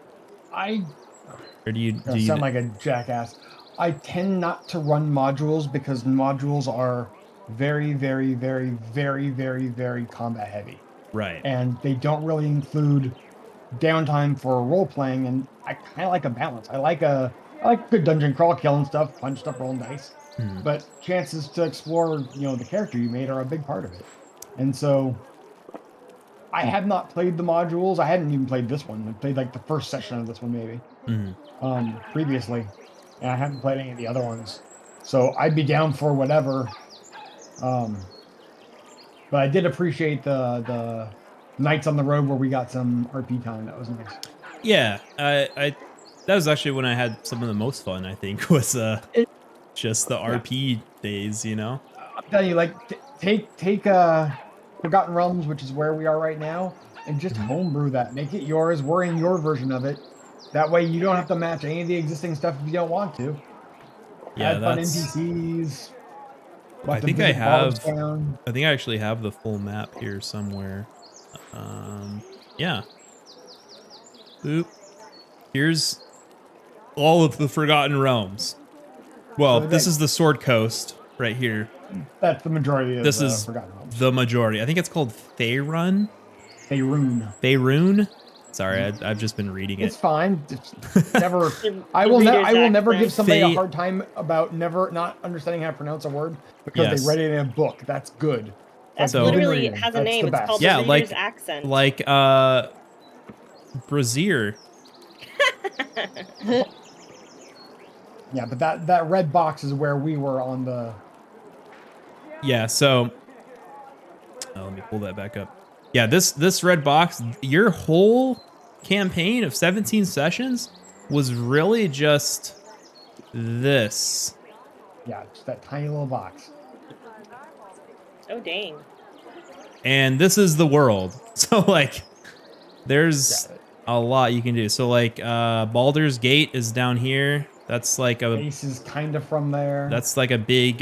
Or do you sound like a jackass? I tend not to run modules because modules are very, very, very, very, very, very combat heavy. Right. And they don't really include downtime for role playing, and I kind of like a balance. I like good dungeon crawl, killing stuff, punch stuff, rolling dice. But chances to explore, the character you made are a big part of it. And so I have not played the modules. I hadn't even played this one. I played like the first session of this one maybe. Previously, and I haven't played any of the other ones, so I'd be down for whatever. But I did appreciate the nights on the road where we got some RP time. That was nice. Yeah, that was actually when I had some of the most fun. I think was just the RP days. I'm telling you, like take Forgotten Realms, which is where we are right now, and just homebrew that. Make it yours. We're in your version of it. That way you don't have to match any of the existing stuff if you don't want to. Yeah, add fun NPCs. I think I have. I think I actually have the full map here somewhere. Yeah. Boop. Here's all of the Forgotten Realms. Well, this is the Sword Coast right here. That's the majority of this is Forgotten Realms. The majority. I think it's called Faerun. Sorry, I've just been reading it. It's fine. It's never. I will never give somebody a hard time about not understanding how to pronounce a word because they read it in a book. That's good. That's literally has a name. It's called the reader's accent. Like Brazier. Yeah, but that red box is where we were on the. Yeah. So. Let me pull that back up. Yeah, this red box, your whole campaign of 17 sessions was really just this. Yeah, just that tiny little box. Oh dang. And this is the world. So like there's Yeah. a lot you can do. So like Baldur's Gate is down here. That's like a Hase is kind of from there. that's like a big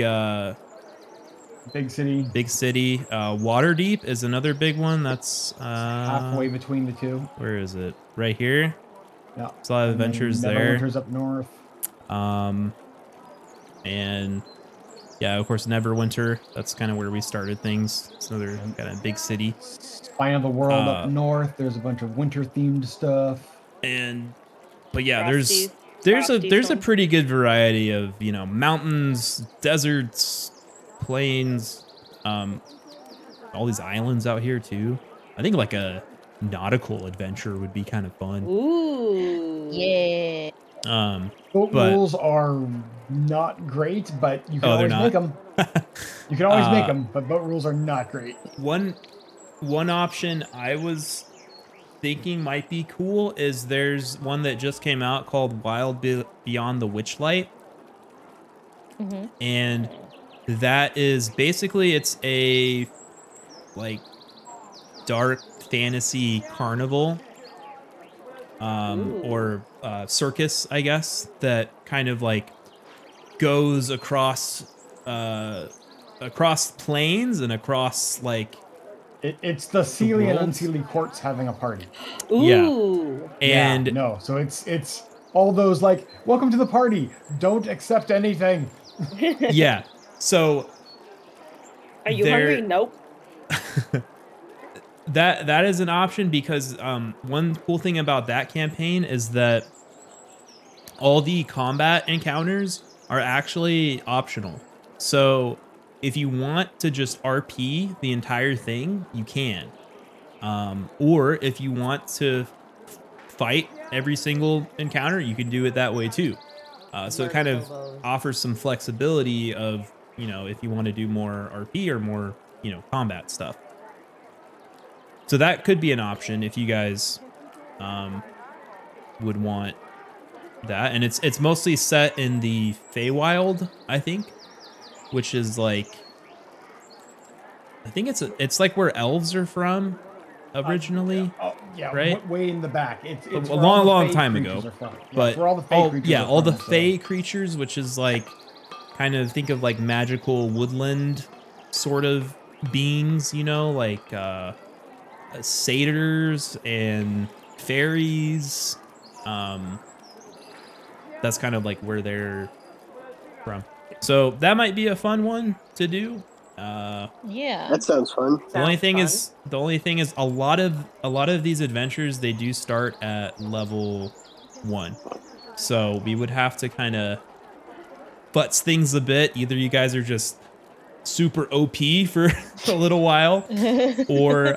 big city. big city. Waterdeep is another big one. That's Halfway between the two. where is it? Right here. Yeah. There's a lot of And then adventures there. Neverwinter's up north. And yeah, of course, Neverwinter. That's kind of where we started things. It's another kind of big city. Spine of the World up north. There's a bunch of winter-themed stuff. But yeah, Frosty there's a Stone. pretty good variety of, you know, mountains, deserts, plains, all these islands out here too. I think like a nautical adventure would be kind of fun. Ooh. Yeah. Boat But- rules are not great, but you can Oh, they're always make not? them. You can always make them, but boat rules are not great. One option I was thinking might be cool is there's one that just came out called Wild Beyond the Witchlight. Mm-hmm. And that is basically, it's a like dark fantasy carnival or circus, I guess, that kind of like goes across plains and across like It's the Sealy and world? Unsealy courts having a party. Ooh. and Yeah, no, so it's all those like, welcome to the party. Don't accept anything. yeah. So Are you there- hungry? Nope. that is an option because one cool thing about that campaign is that all the combat encounters are actually optional. So if you want to just RP the entire thing, you can. Or if you want to fight every single encounter, you can do it that way too. So it kind of offers some flexibility of, you know, if you want to do more RP or more, you know, combat stuff. So that could be an option if you guys would want that. And it's mostly set in the Feywild, I think, which is like, I think it's like where elves are from originally. Oh yeah, Right? way in the back. It's A where all the long fey time creatures ago. are from. Yeah, But it's where all the fey creatures are all the from, so- fey creatures, which is like kind of think of like magical woodland sort of beings, you know, like satyrs and fairies. That's kind of like where they're from. So that might be a fun one to do. Yeah. That sounds fun. The only Sounds thing is a lot of these adventures, they do start at level 1. So we would have to kind of butts things a bit. Either you guys are just super OP for a little while, or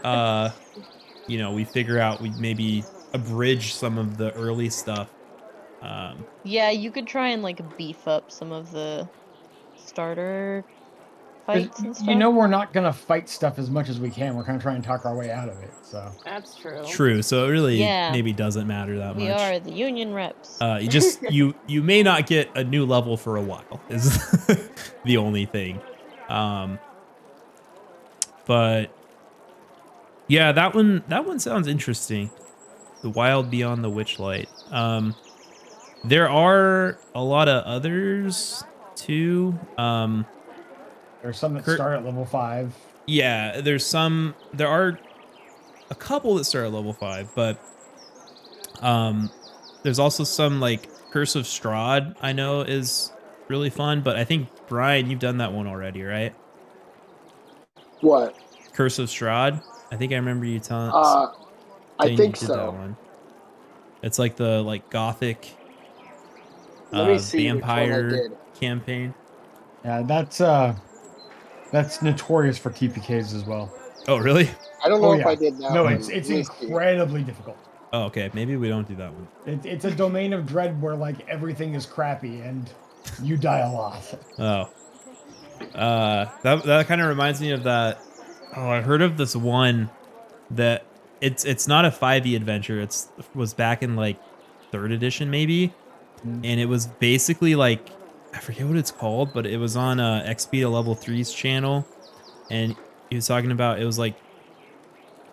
you know, we figure out we maybe abridge some of the early stuff. Yeah, you could try and like beef up some of the starter fights and stuff. You know, we're not gonna fight stuff as much as we can. We're gonna try and talk our way out of it. So That's true. True. So it really Yeah. maybe doesn't matter that we much. are the union reps. You just you may not get a new level for a while is the only thing. But yeah, that one sounds interesting. The Wild Beyond the Witchlight. There are a lot of others too. there's some that start at level 5. Yeah, there are a couple that start at level 5, but there's also some like Curse of Strahd I know is really fun, but I think Brian, you've done that one already, right? What? Curse of Strahd. I think I remember you telling. I saying think you did that so. one. It's like the gothic Let me see which one I vampire did. campaign. Yeah, that's notorious for TPKs as well. Oh, really? I don't know Oh, if yeah. I did that No, one. it's Let me see. incredibly difficult. Oh, okay. Maybe we don't do that one. It's a domain of dread where like everything is crappy and you die a lot. Oh. That kind of reminds me of that. Oh, I heard of this one that it's not a 5e adventure. Was back in like 3rd edition maybe, and it was basically like, I forget what it's called, but it was on XP to level 3's channel, and he was talking about it was like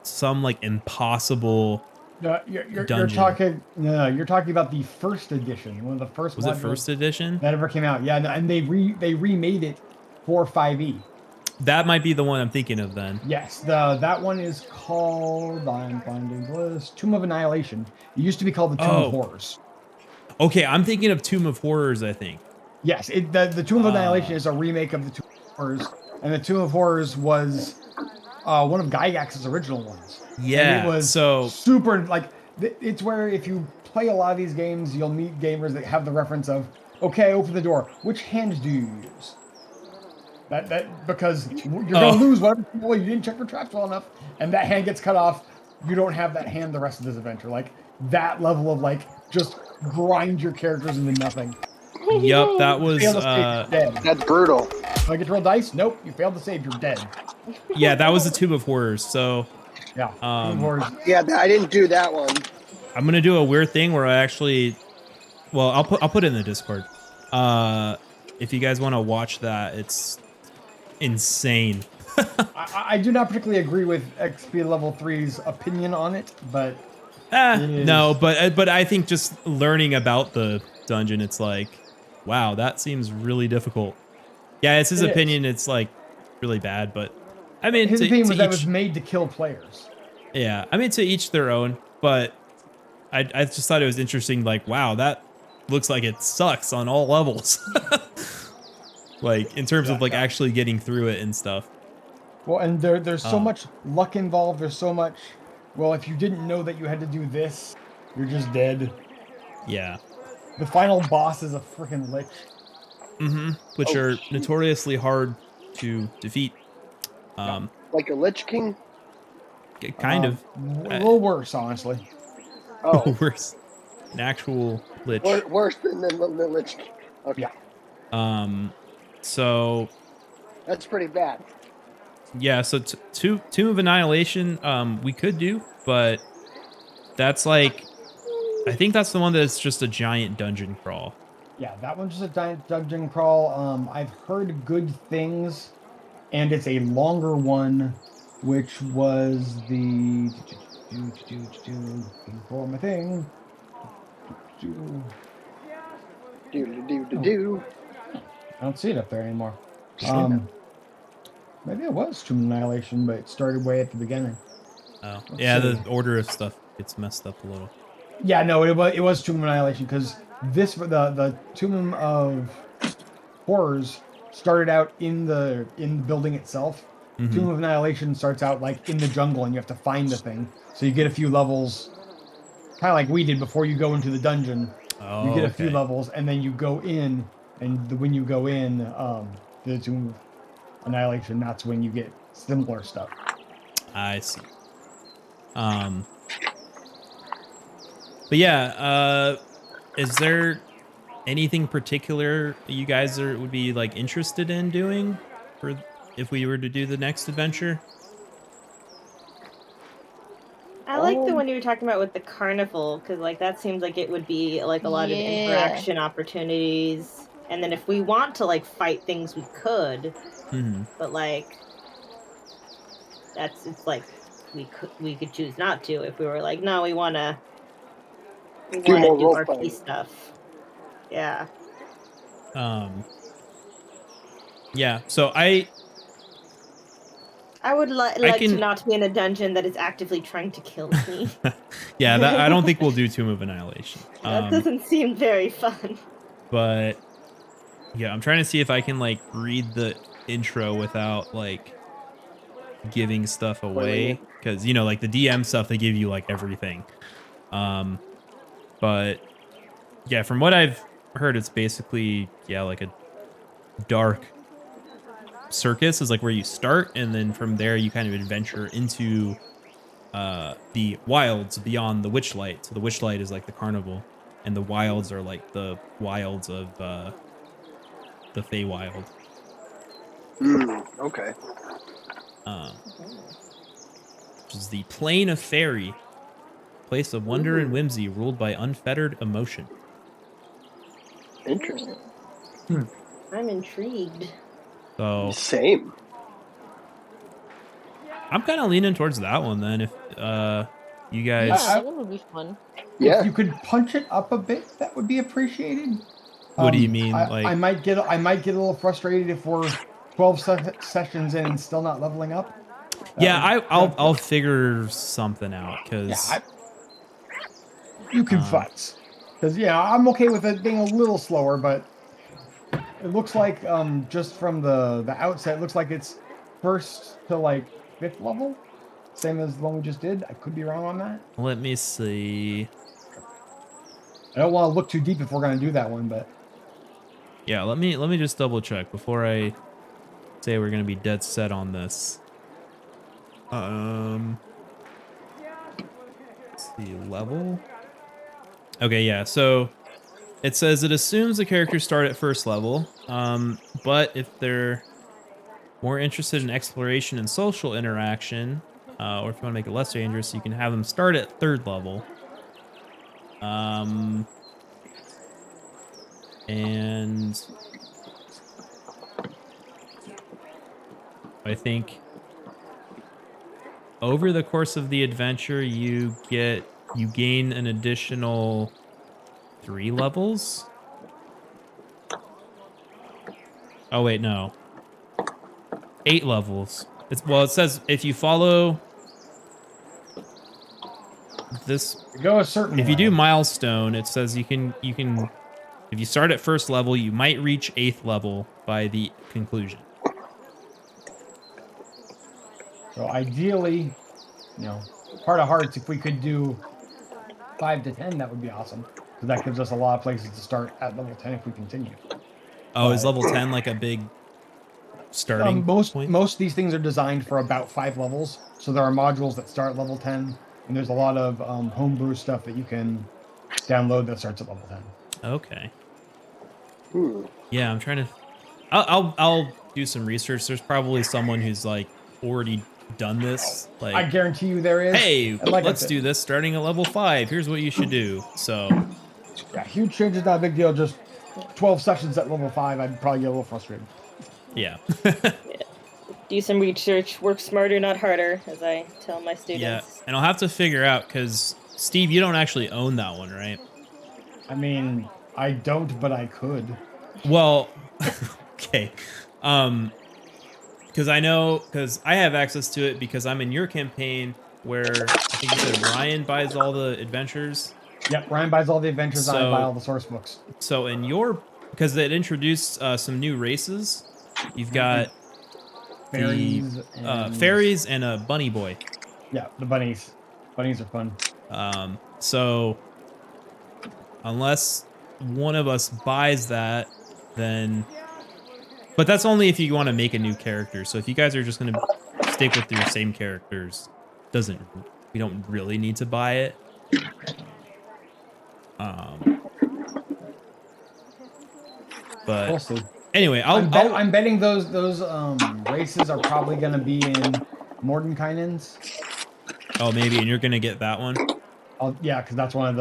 some like impossible You're dungeon. talking. No, you're talking about the 1st edition, one of the first. Was it 1st edition? That ever came out? Yeah, no, and they remade it for 5e. That might be the one I'm thinking of then. Yes, that one is called. I'm finding this Tomb of Annihilation. It used to be called the Tomb of Horrors. Okay, I'm thinking of Tomb of Horrors, I think. Yes, the Tomb of Annihilation is a remake of the Tomb of Horrors, and the Tomb of Horrors was one of Gygax's original ones. Yeah, and it was so super like it's where if you play a lot of these games, you'll meet gamers that have the reference of, okay, open the door. Which hand do you use? That because you're gonna lose whatever. Well, you didn't check for traps well enough, and that hand gets cut off. You don't have that hand the rest of this adventure. Like that level of like just grind your characters into nothing. Yep, that was dead. That's brutal. Do I get to roll dice? Nope, you failed to save. You're dead. Yeah, that was the Tomb of Horrors. So yeah, Tomb of Horrors. Yeah, I didn't do that one. I'm gonna do a weird thing where I actually, well, I'll put it in the Discord. If you guys want to watch that, it's insane. I do not particularly agree with XP level 3's opinion on it, but no, but I think just learning about the dungeon, it's like, wow, that seems really difficult. Yeah, it's his opinion. It's like really bad, but I mean, his opinion was that it was made to kill players. Yeah, I mean, to each their own, but I just thought it was interesting. Like, wow, that looks like it sucks on all levels. Like in terms of like actually getting through it and stuff. Well, and there's so much luck involved. There's so much. Well, if you didn't know that you had to do this, you're just dead. Yeah. The final boss is a freaking lich. Mm-hmm. Which are notoriously hard to defeat. Like a Lich King? Kind of. A little worse, honestly. Oh, worse. An actual lich. Worse than the Lich King. Okay. Yeah. So. That's pretty bad. Yeah, so Tomb of Annihilation, we could do, but that's like, I think that's the one that's just a giant dungeon crawl. Yeah, that one's just a giant dungeon crawl. I've heard good things, and it's a longer one, which was the for my thing. I don't see it up there anymore. Maybe it was Tomb of Annihilation, but it started way at the beginning. Oh, yeah, the order of stuff gets messed up a little. Yeah, no, it was Tomb of Annihilation because this the Tomb of Horrors started out in the building itself. Mm-hmm. Tomb of Annihilation starts out like in the jungle, and you have to find the thing. So you get a few levels, kind of like we did before you go into the dungeon. Oh, you get a few levels, and then you go in, and when you go in, the Tomb of Annihilation, that's when you get similar stuff. I see. But yeah, is there anything particular you guys would be like interested in doing for if we were to do the next adventure? I like the one you were talking about with the carnival, because like that seems like it would be like a lot of interaction opportunities. And then if we want to like fight things, we could. Mm-hmm. But like, it's like we could choose not to if we were like, no, we want to do RP stuff. Yeah. Yeah. So I would like to not be in a dungeon that is actively trying to kill me. Yeah, I don't think we'll do Tomb of Annihilation. That doesn't seem very fun. But yeah, I'm trying to see if I can like read the intro without like giving stuff away, because you know, like the DM stuff, they give you like everything. But yeah, from what I've heard, it's basically like a dark circus is like where you start, and then from there you kind of adventure into the wilds beyond the Witchlight. So the Witchlight is like the carnival, and the wilds are like the wilds of the Feywild. Okay. Which is the Plain of Fairy. place of wonder and whimsy ruled by unfettered emotion. Interesting. I'm intrigued. So Same. I'm kind of leaning towards that one then. If you guys, Yeah, that one would be fun. Yeah. If you could punch it up a bit, that would be appreciated. what do you mean? I might get a little frustrated if we're 12 sessions in and still not leveling up. Yeah, I'll figure something out because Yeah, you can futz. Because yeah, I'm okay with it being a little slower, but it looks like just from the outset, it looks like it's first to like 5th level, same as the one we just did. I could be wrong on that. let me see. I don't want to look too deep if we're gonna do that one, but Yeah, let me just double check before I say we're gonna be dead set on this. Let's see, level. Okay, yeah. So it says it assumes the characters start at 1st level, but if they're more interested in exploration and social interaction, or if you want to make it less dangerous, you can have them start at 3rd level. And I think over the course of the adventure, you gain an additional 3 levels. Oh wait, no. 8 levels. It says if you follow this, go a certain. if you do milestone, it says you can if you start at 1st level, you might reach 8th level by the conclusion. So ideally, heart of hearts, if we could do 5 to 10, that would be awesome. Because that gives us a lot of places to start at level 10 if we continue. Oh, is level 10 like a big starting point? Most of these things are designed for about 5 levels. So there are modules that start at level 10, and there's a lot of homebrew stuff that you can download that starts at level 10. Okay. Yeah, I'm trying to. I'll do some research. There's probably someone who's like already done this. Like, I guarantee you there is. Hey, like let's do this starting at level 5. Here's what you should do. So yeah, huge change is not a big deal. Just 12 sessions at level 5, I'd probably get a little frustrated. Yeah. Do some research. Work smarter, not harder, as I tell my students. Yeah, and I'll have to figure out because Steve, you don't actually own that one, right? I mean, I don't, but I could. Well, okay. Because I have access to it because I'm in your campaign where I think you said Ryan buys all the adventures. Yep, Ryan buys all the adventures, and I buy all the source books. So in your, because it introduced some new races, you've got fairies and a bunny boy. Yeah, the bunnies. Bunnies are fun. So unless one of us buys that, then... But that's only if you want to make a new character. So if you guys are just going to stick with your same characters, we don't really need to buy it. But we'll see. Anyway, I'm betting those races are probably going to be in Mordenkainen's. Oh, maybe, and you're going to get that one? Yeah, because that's one of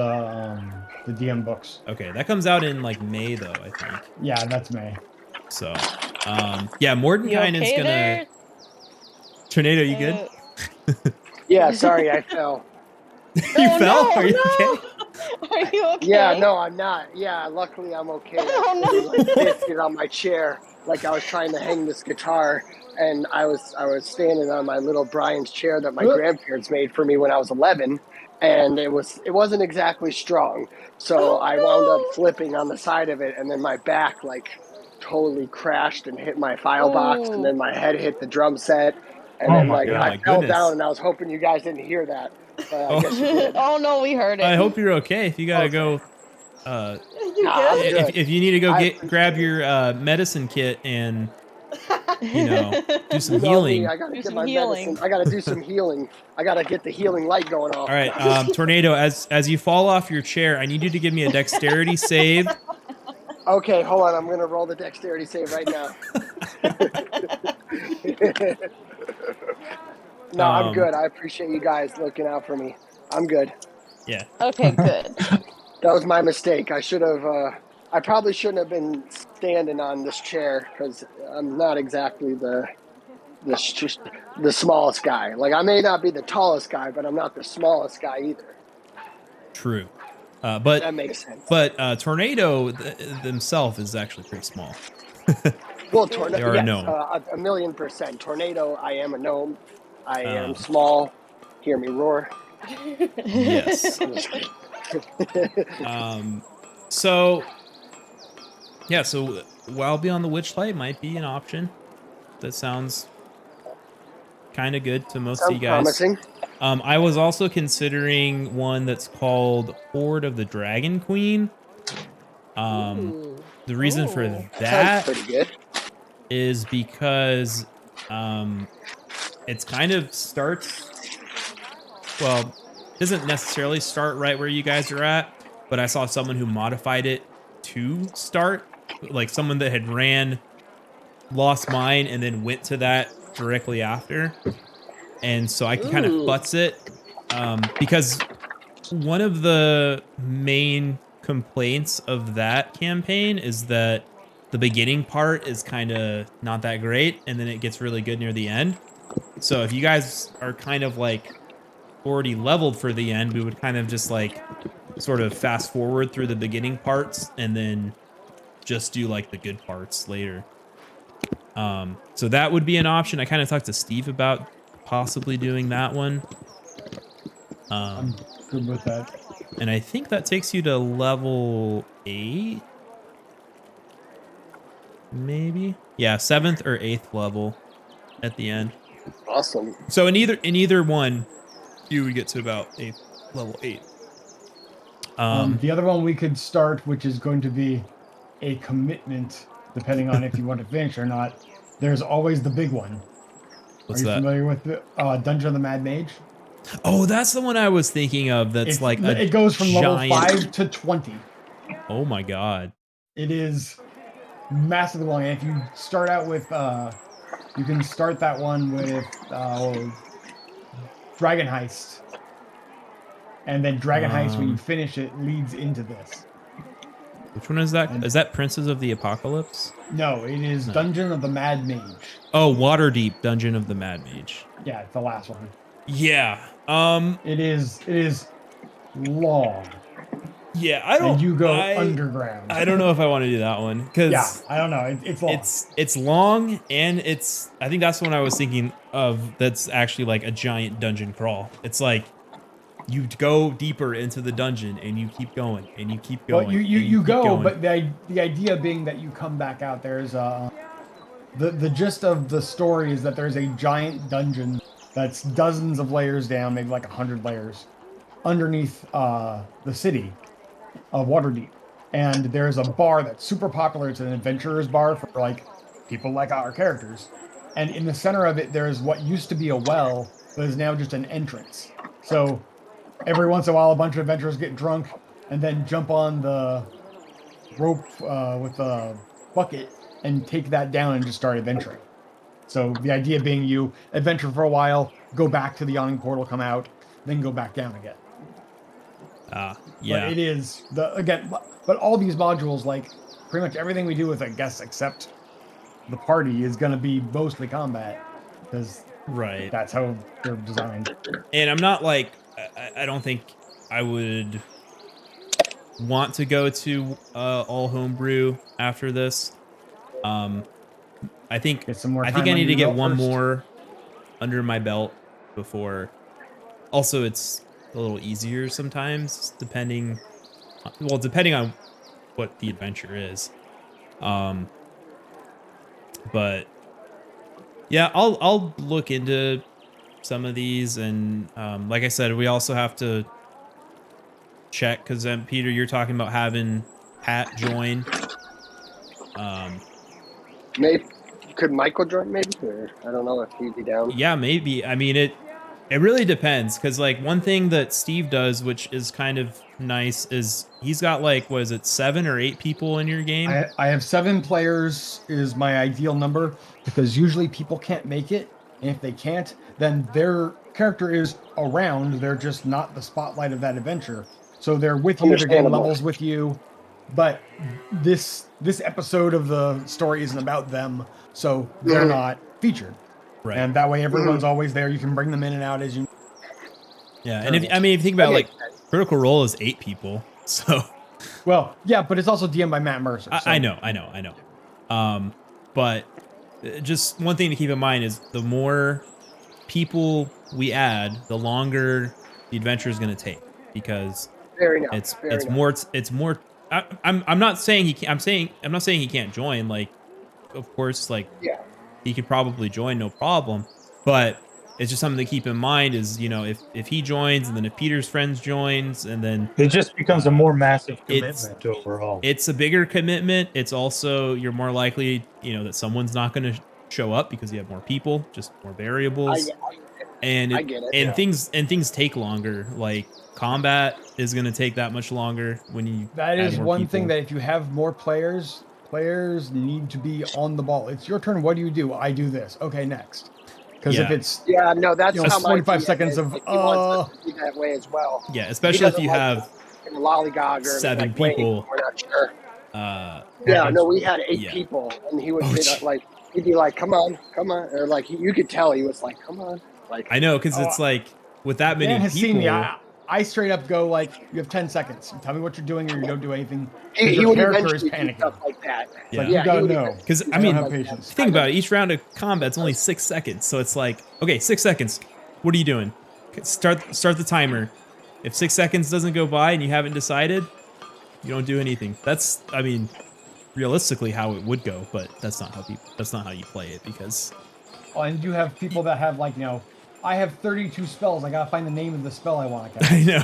the DM books. Okay, that comes out in like May though, I think. Yeah, that's May. So, yeah, Mordenkainen's gonna. Tornado, you good? Yeah, sorry, I fell. You fell? No, Are you okay? Are you okay? Yeah, no, I'm not. Yeah, luckily I'm okay. Oh, no. I like lifted on my chair like I was trying to hang this guitar, and I was standing on my little Brian's chair that my grandparents made for me when I was 11, and it wasn't exactly strong. So I wound up flipping on the side of it, and then my back like totally crashed and hit my file box, and then my head hit the drum set, and then like I fell down, and I was hoping you guys didn't hear that. I guess you did. Oh no, we heard it. I hope you're okay. If you gotta go, if you need to go grab your medicine kit and do some healing. I gotta get my medicine. I gotta do some healing. I gotta get the healing light going off. All right, Tornado. As you fall off your chair, I need you to give me a dexterity save. Okay, hold on. I'm gonna roll the dexterity save right now. No, I'm good. I appreciate you guys looking out for me. I'm good. Yeah. Okay, good. That was my mistake. I should have. I probably shouldn't have been standing on this chair because I'm not exactly the smallest guy. Like I may not be the tallest guy, but I'm not the smallest guy either. True. That But makes sense. Tornado themselves is actually pretty small. Well, They tornado. are a Yes, gnome. 1,000,000%. Tornado. I am a gnome. I am Um, small. Hear me roar. Yes. I'm just kidding. So yeah, so Wild Beyond the Witchlight might be an option. That sounds kind of good to most of you Sounds guys. promising. I was also considering one that's called Horde of the Dragon Queen. Ooh. The reason for Ooh. that Sounds pretty good. is because it's kind of starts, well, doesn't necessarily start right where you guys are at, but I saw someone who modified it to start, like someone that had ran Lost Mine and then went to that directly after. And so I can kind of Ooh. futz it because one of the main complaints of that campaign is that the beginning part is kind of not that great, and then it gets really good near the end. So if you guys are kind of like already leveled for the end, we would kind of just like sort of fast forward through the beginning parts and then just do like the good parts later. So that would be an option. I kind of talked to Steve about possibly doing that one. I'm good with that. And I think that takes you to level 8. Maybe. Yeah, 7th or 8th level at the end. Awesome. So in either one, you would get to about level 8. The other one we could start, which is going to be a commitment, depending on if you want to finish or not. There's always the big one. What's Are you that? familiar with the Dungeon of the Mad Mage? Oh, that's the one I was thinking of. That's like it goes from giant... level 5 to 20. Oh my god. It is massively long. And if you start out with, you can start that one with Dragon Heist. And then Dragon Heist, when you finish it, leads into this. Which one is that? Is that Princes of the Apocalypse? No, it is Dungeon of the Mad Mage. Oh, Waterdeep Dungeon of the Mad Mage. Yeah, it's the last one. Yeah. It is long. Yeah, I don't. And you go underground. I don't know if I want to do that one because yeah, I don't know. It's long. It's long, and it's. I think that's the one I was thinking of. That's actually like a giant dungeon crawl. It's like you go deeper into the dungeon, and you keep going, and you keep going. Well, you go, going. But the idea being that you come back out. There's the gist of the story is that there's a giant dungeon that's dozens of layers down, maybe like 100 layers, underneath the city of Waterdeep. And there's a bar that's super popular. It's an adventurer's bar for like people like our characters. And in the center of it, there's what used to be a well, but is now just an entrance. So every once in a while, a bunch of adventurers get drunk and then jump on the rope with a bucket and take that down and just start adventuring. So the idea being you adventure for a while, go back to the yawning portal, come out, then go back down again. Yeah. But it is but all these modules, like pretty much everything we do with, I guess, except the party, is going to be mostly combat because that's how they're designed. And I'm not like, I don't think I would want to go to all homebrew after this. I think I need to get one more under my belt before. Also, it's a little easier sometimes, depending on what the adventure is. But yeah, I'll look into some of these, and like I said, we also have to check because Peter, you're talking about having Pat join. Maybe could Michael join? Maybe, or I don't know if he'd be down. Yeah, maybe. I mean, it really depends because like one thing that Steve does, which is kind of nice, is he's got like, what is it, 7 or 8 people in your game? I have 7 players is my ideal number because usually people can't make it, and if they can't, then their character is around. They're just not the spotlight of that adventure. So they're with you, they're getting levels with you, but this episode of the story isn't about them, so they're not featured. Right. And that way, everyone's always there. You can bring them in and out as you. Yeah, and if you think about like Critical Role is 8 people, so. Well, yeah, but it's also DM'd by Matt Mercer. So. I know. But just one thing to keep in mind is the more people we add, the longer the adventure is going to take, because it's more. I'm not saying he can't. I'm not saying he can't join. Like, of course, like he could probably join, no problem. But it's just something to keep in mind is, you know, if he joins, and then if Peter's friends joins, and then it just becomes a more massive commitment overall. It's a bigger commitment. It's also, you're more likely, you know, that someone's not going to show up because you have more people, just more variables. I get it. Things take longer. Like combat is going to take that much longer when you. That is one thing that if you have more players need to be on the ball. It's your turn. What do you do? I do this. Okay, next. Because if it's that's how 45 seconds of he wants us to be that way as well. Yeah, especially if you have lollygogger 7 people. We're not sure. We had 8 people, and he would he'd be like, "Come on," or like you could tell he was like, "Come on." Like I know, because it's like with that many people. Seen me. I straight up go like, "You have 10 seconds. Tell me what you're doing, or you don't do anything." Your character is panicking. Stuff like that. Yeah. Like, you gotta know. Because I mean, think about it. Each round of combat's only 6 seconds, so it's like, okay, 6 seconds. What are you doing? Start the timer. If 6 seconds doesn't go by and you haven't decided, you don't do anything. That's, I mean, realistically how it would go, but that's not how you play it, because. Oh, and you have people that have like, I have 32 spells. I gotta find the name of the spell I want to cast. I know.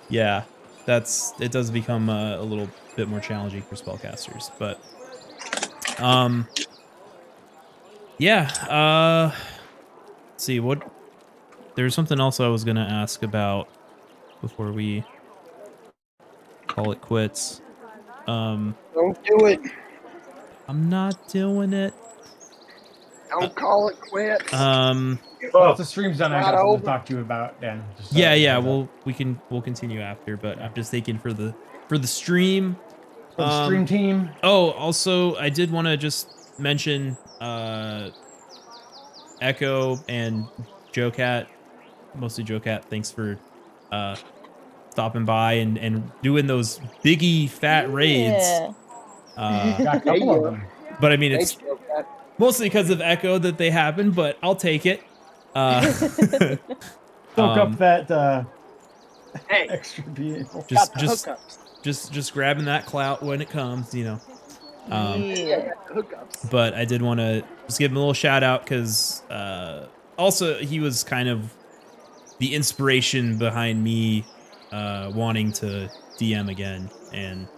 Yeah, it does become a little bit more challenging for spellcasters, but let's see what. There's something else I was gonna ask about before we call it quits. Don't do it. I'm not doing it. Don't call it quits. Well, if the stream's done, I got something to talk to you about then. We'll continue after, but I'm just thinking for the stream. For the stream team. Oh, also I did want to just mention Echo and Joe Cat, mostly Joe Cat. Thanks for stopping by and doing those biggie fat raids. Got a couple of them. But I mean, it's mostly because of Echo that they happen, but I'll take it. Soak up that extra vehicle. Just grabbing that clout when it comes, you know. Hookups. But I did want to just give him a little shout out because also he was kind of the inspiration behind me wanting to DM again and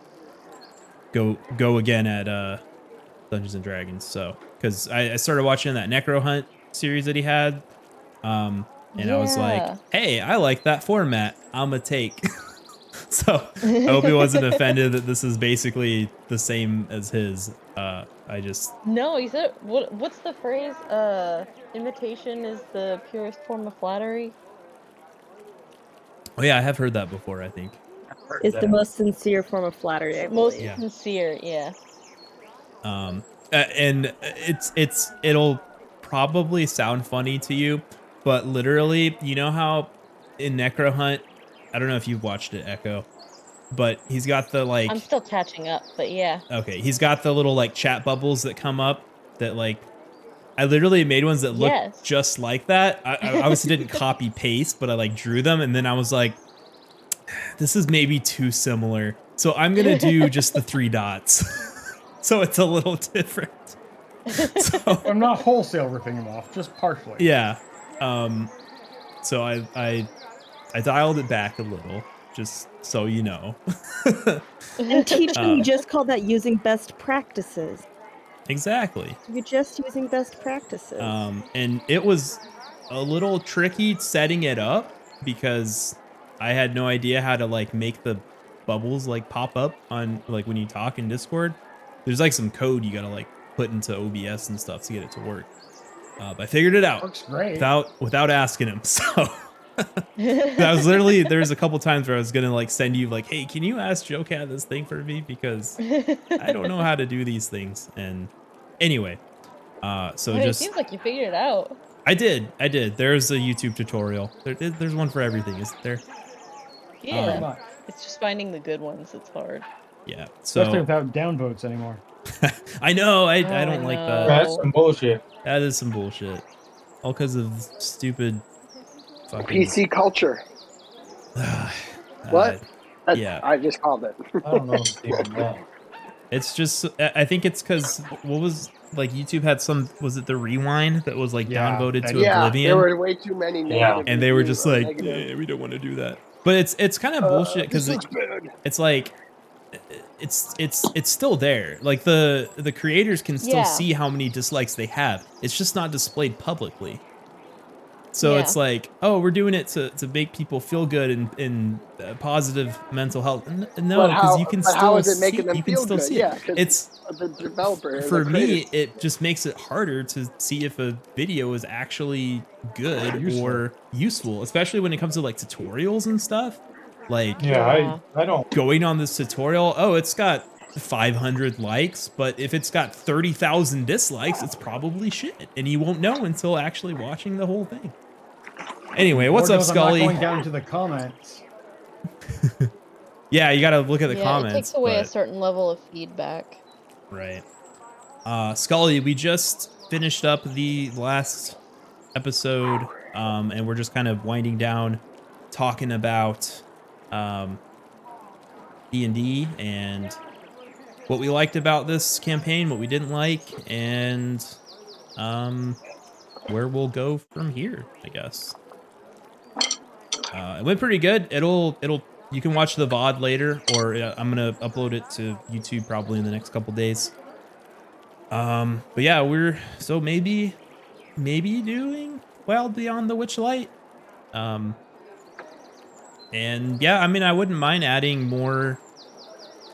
go again at Dungeons and Dragons. So because I started watching that Necro Hunt series that he had, and I was like, hey, I like that format. I'm a take. So I hope he wasn't offended that this is basically the same as his. No, he said, what's the phrase? Imitation is the purest form of flattery. Oh yeah, I have heard that before, I think. It's the most sincere form of flattery. Sincere, yeah. And it'll probably sound funny to you, but literally, you know how in Necro Hunt, I don't know if you've watched it, Echo, but he's got the like. I'm still catching up, but yeah. Okay, he's got the little like chat bubbles that come up that like. I literally made ones that look just like that. I obviously didn't copy paste, but I like drew them, and then I was like, this is maybe too similar. So I'm gonna do just the 3 dots. So it's a little different. So, I'm not wholesale ripping them off, just partially. Yeah. So I dialed it back a little, just so you know. And teaching, you just call that using best practices. Exactly. You're just using best practices. And it was a little tricky setting it up because I had no idea how to like make the bubbles like pop up on like when you talk in Discord. There's like some code you gotta like put into OBS and stuff to get it to work. But I figured it out Works great. without asking him. So I was literally, there's a couple times where I was gonna like send you like, hey, can you ask Joe Cat this thing for me, because I don't know how to do these things. And anyway, so It just seems like you figured it out. I did. There's a YouTube tutorial. There's one for everything, isn't there? Yeah. Much. It's just finding the good ones that's hard. Yeah. Especially So without downvotes anymore. I know. I I don't like know. that. That's some bullshit. That is some bullshit. All because of stupid fucking PC culture. What? Yeah. I just called it. I don't know if it's even that. It's just, I think it's because, what was, like, YouTube had some, was it the rewind that was, like, Yeah, downvoted to Yeah, Oblivion? there were way too many negative And they were reviews just or like, negative, yeah, we don't want to do that. But it's kind of bullshit, because this looks bad. it's like, it's still there. Like, the creators can still Yeah. see how many dislikes they have. It's just not displayed publicly. So Yeah. it's like, oh, we're doing it to make people feel good and positive mental health. No, because you can but still how is it see, making them you can feel still good? see Yeah, it. 'cause It's the developer. for the me, creators. it just makes it harder to see if a video is actually good Useful. or useful, especially when it comes to like tutorials and stuff. Like Yeah, I don't. going on this tutorial, oh, it's got 500 likes, but if it's got 30,000 dislikes, it's probably shit, and you won't know until actually watching the whole thing. Anyway, what's Lord up, knows I'm not Scully? going down to the comments. Yeah, you gotta look at the Yeah, comments. it takes away a but- certain level of feedback. Right. Scully, we just finished up the last episode, and we're just kind of winding down, talking about D&D and what we liked about this campaign, what we didn't like, and where we'll go from here, I guess. It went pretty good. You can watch the VOD later, or I'm gonna upload it to YouTube probably in the next couple days. But yeah, we're so maybe doing well beyond the Witchlight. And yeah, I mean, I wouldn't mind adding more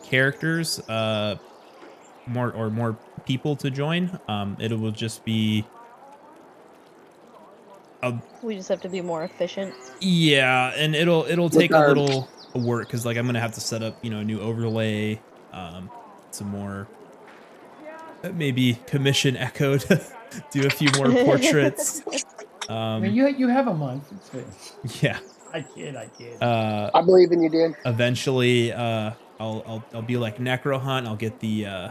characters, more people to join. It will just be We just have to be more efficient. yeah, and it'll take a our- little work, because like I'm gonna have to set up, a new overlay, some more, maybe commission Echo to do a few more portraits. I mean, you have a month. It's fine. Yeah. I kid. I believe in you, Dan. Eventually, I'll be like Necrohunt. I'll get the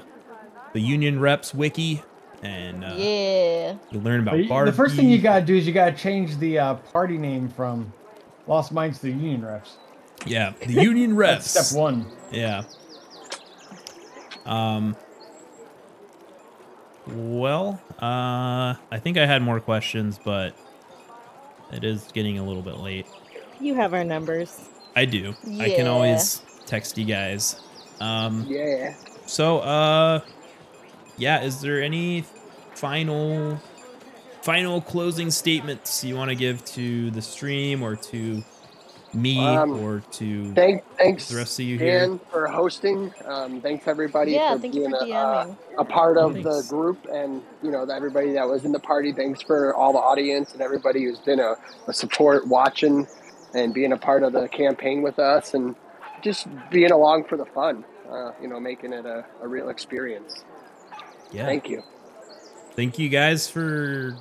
Union Reps wiki, and Yeah. you'll learn about But Barb. the first thing you gotta do is you gotta change the party name from Lost Mines to the Union Reps. Yeah, the Union Reps. That's step one. Yeah. Well, I think I had more questions, but it is getting a little bit late. You have our numbers. I do. I can Yeah. always text you guys. Yeah. So, yeah, is there any final closing statements you want to give to the stream, or to me, or to Thanks, the rest of you here? Dan, for hosting. Thanks everybody Yeah, for thank you being for DMing. a part of the Thanks. group, and everybody that was in the party. Thanks for all the audience and everybody who's been a support, watching, and being a part of the campaign with us, and just being along for the fun. Making it a real experience. Yeah. Thank you. Thank you guys for,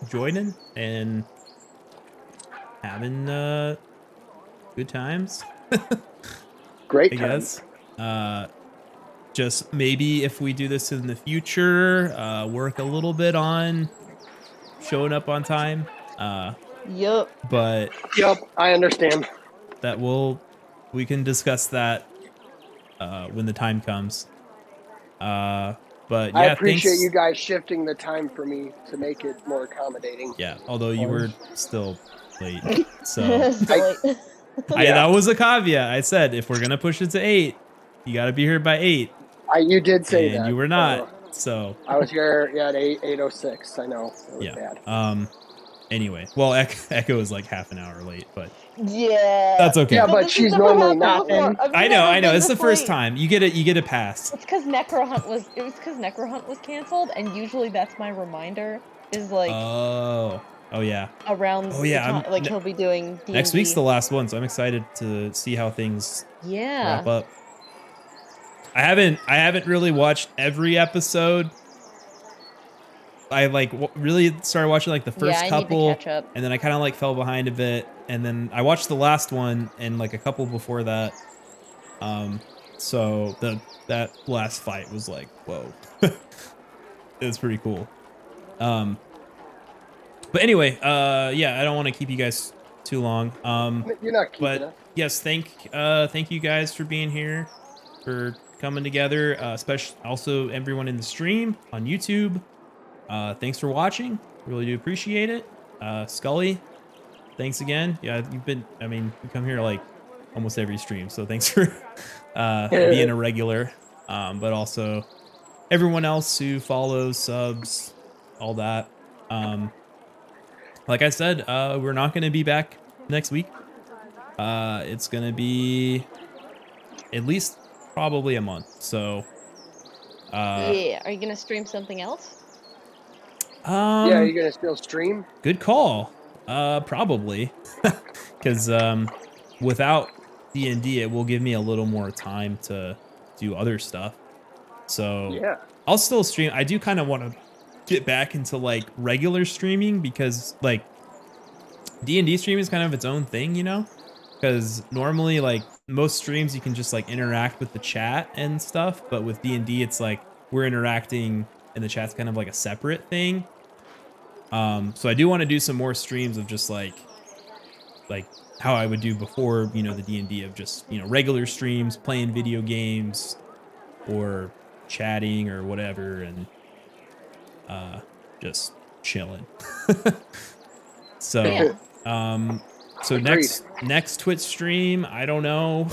joining and having good times, Great I times. guess. Just maybe if we do this in the future, work a little bit on showing up on time. Yup. But Yep, I understand. that we can discuss that when the time comes. But yeah, I appreciate thanks. you guys shifting the time for me to make it more accommodating. Yeah, although you were still late, so that was a caveat. I said if we're gonna push it to 8, you got to be here by 8. You did say and that. you were not. So I was here at 8:06. I know. It was yeah. bad. Anyway, well, Echo is like half an hour late, but Yeah. that's okay. Yeah, So but this has she's never normally happened not before. in. I've I never know. been It's the first late. time. You get a pass. It's because Necro Hunt was canceled, and usually that's my reminder. Is like Oh yeah. around Oh the yeah. time, like he'll be doing D&D. Next week's the last one, so I'm excited to see how things Yeah. wrap up. I haven't really watched every episode. I like really started watching like the first I couple, need to catch up. and then I kind of like fell behind a bit, and then I watched the last one and like a couple before that. So that last fight was like, whoa, it was pretty cool. But anyway, yeah, I don't want to keep you guys too long. You're not keeping But us. yes, thank you guys for being here, for coming together. Especially also everyone in the stream on YouTube. Thanks for watching. Really do appreciate it. Scully, thanks again. Yeah, you come here like almost every stream, so thanks for being a regular. But also everyone else who follows, subs, all that. Like I said, we're not going to be back next week. It's going to be at least probably a month. So, Yeah. Are you gonna stream something else? Yeah, you're gonna still stream? Good call. Probably, because without D&D, it will give me a little more time to do other stuff. So Yeah. I'll still stream. I do kind of want to get back into like regular streaming, because like D&D streaming is kind of its own thing, you know? Because normally like most streams you can just like interact with the chat and stuff, but with D&D it's like we're interacting and the chat's kind of like a separate thing. So I do want to do some more streams of just like how I would do before, you know, the D&D, of just, you know, regular streams, playing video games or chatting or whatever, and just chilling. So Yeah. so Agreed. next Twitch stream, I don't know.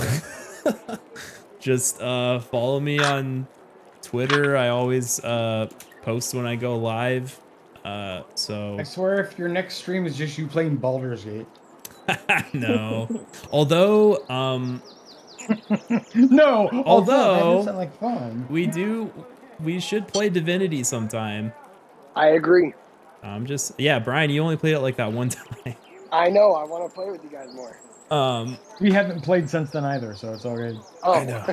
Just follow me on Twitter. I always post when I go live. So I swear, if your next stream is just you playing Baldur's Gate. no. Although No. Although- that does sound like fun. we should play Divinity sometime. I agree. Yeah, Brian, you only played it like that one time. I know. I want to play with you guys more. We haven't played since then either, so it's all good. Oh. I know.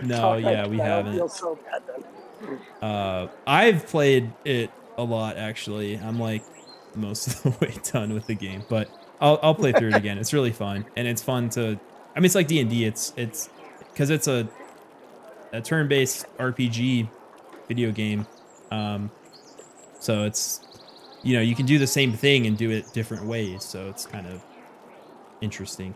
No, yeah, we I haven't. feel so bad then. I've played it a lot, actually. I'm like most of the way done with the game, but I'll play through it again. It's really fun, and it's fun to. I mean, it's like D&D. It's because it's a turn-based RPG video game. So it's, you know, you can do the same thing and do it different ways. So it's kind of interesting.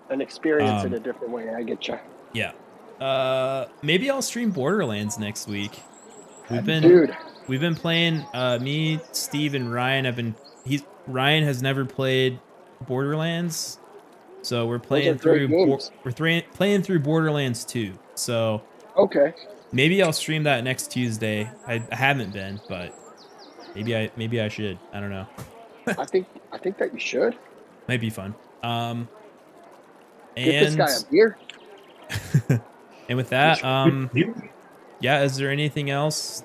An experience in a different way. I get you. Yeah. Maybe I'll stream Borderlands next week. We've been playing. Me, Steve, and Ryan Ryan has never played Borderlands, so we're playing through. Playing through Borderlands 2. So okay. Maybe I'll stream that next Tuesday. I haven't been, but maybe I should. I don't know. I think that you should. Might be fun. Get this guy a beer. And with that, yeah, is there anything else?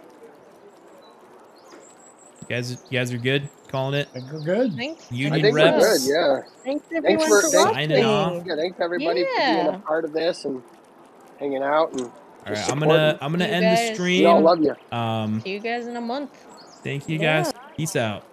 You guys are good? Calling it? I think we're good. Thanks. Union I think reps. we're good, yeah. Thanks everyone for for signing off. watching. Yeah, thanks everybody for being Yeah. a part of this and hanging out and All right, just I'm supporting. gonna You end the guys- stream. We all love you. See you guys in a month. Thank you guys. Peace out.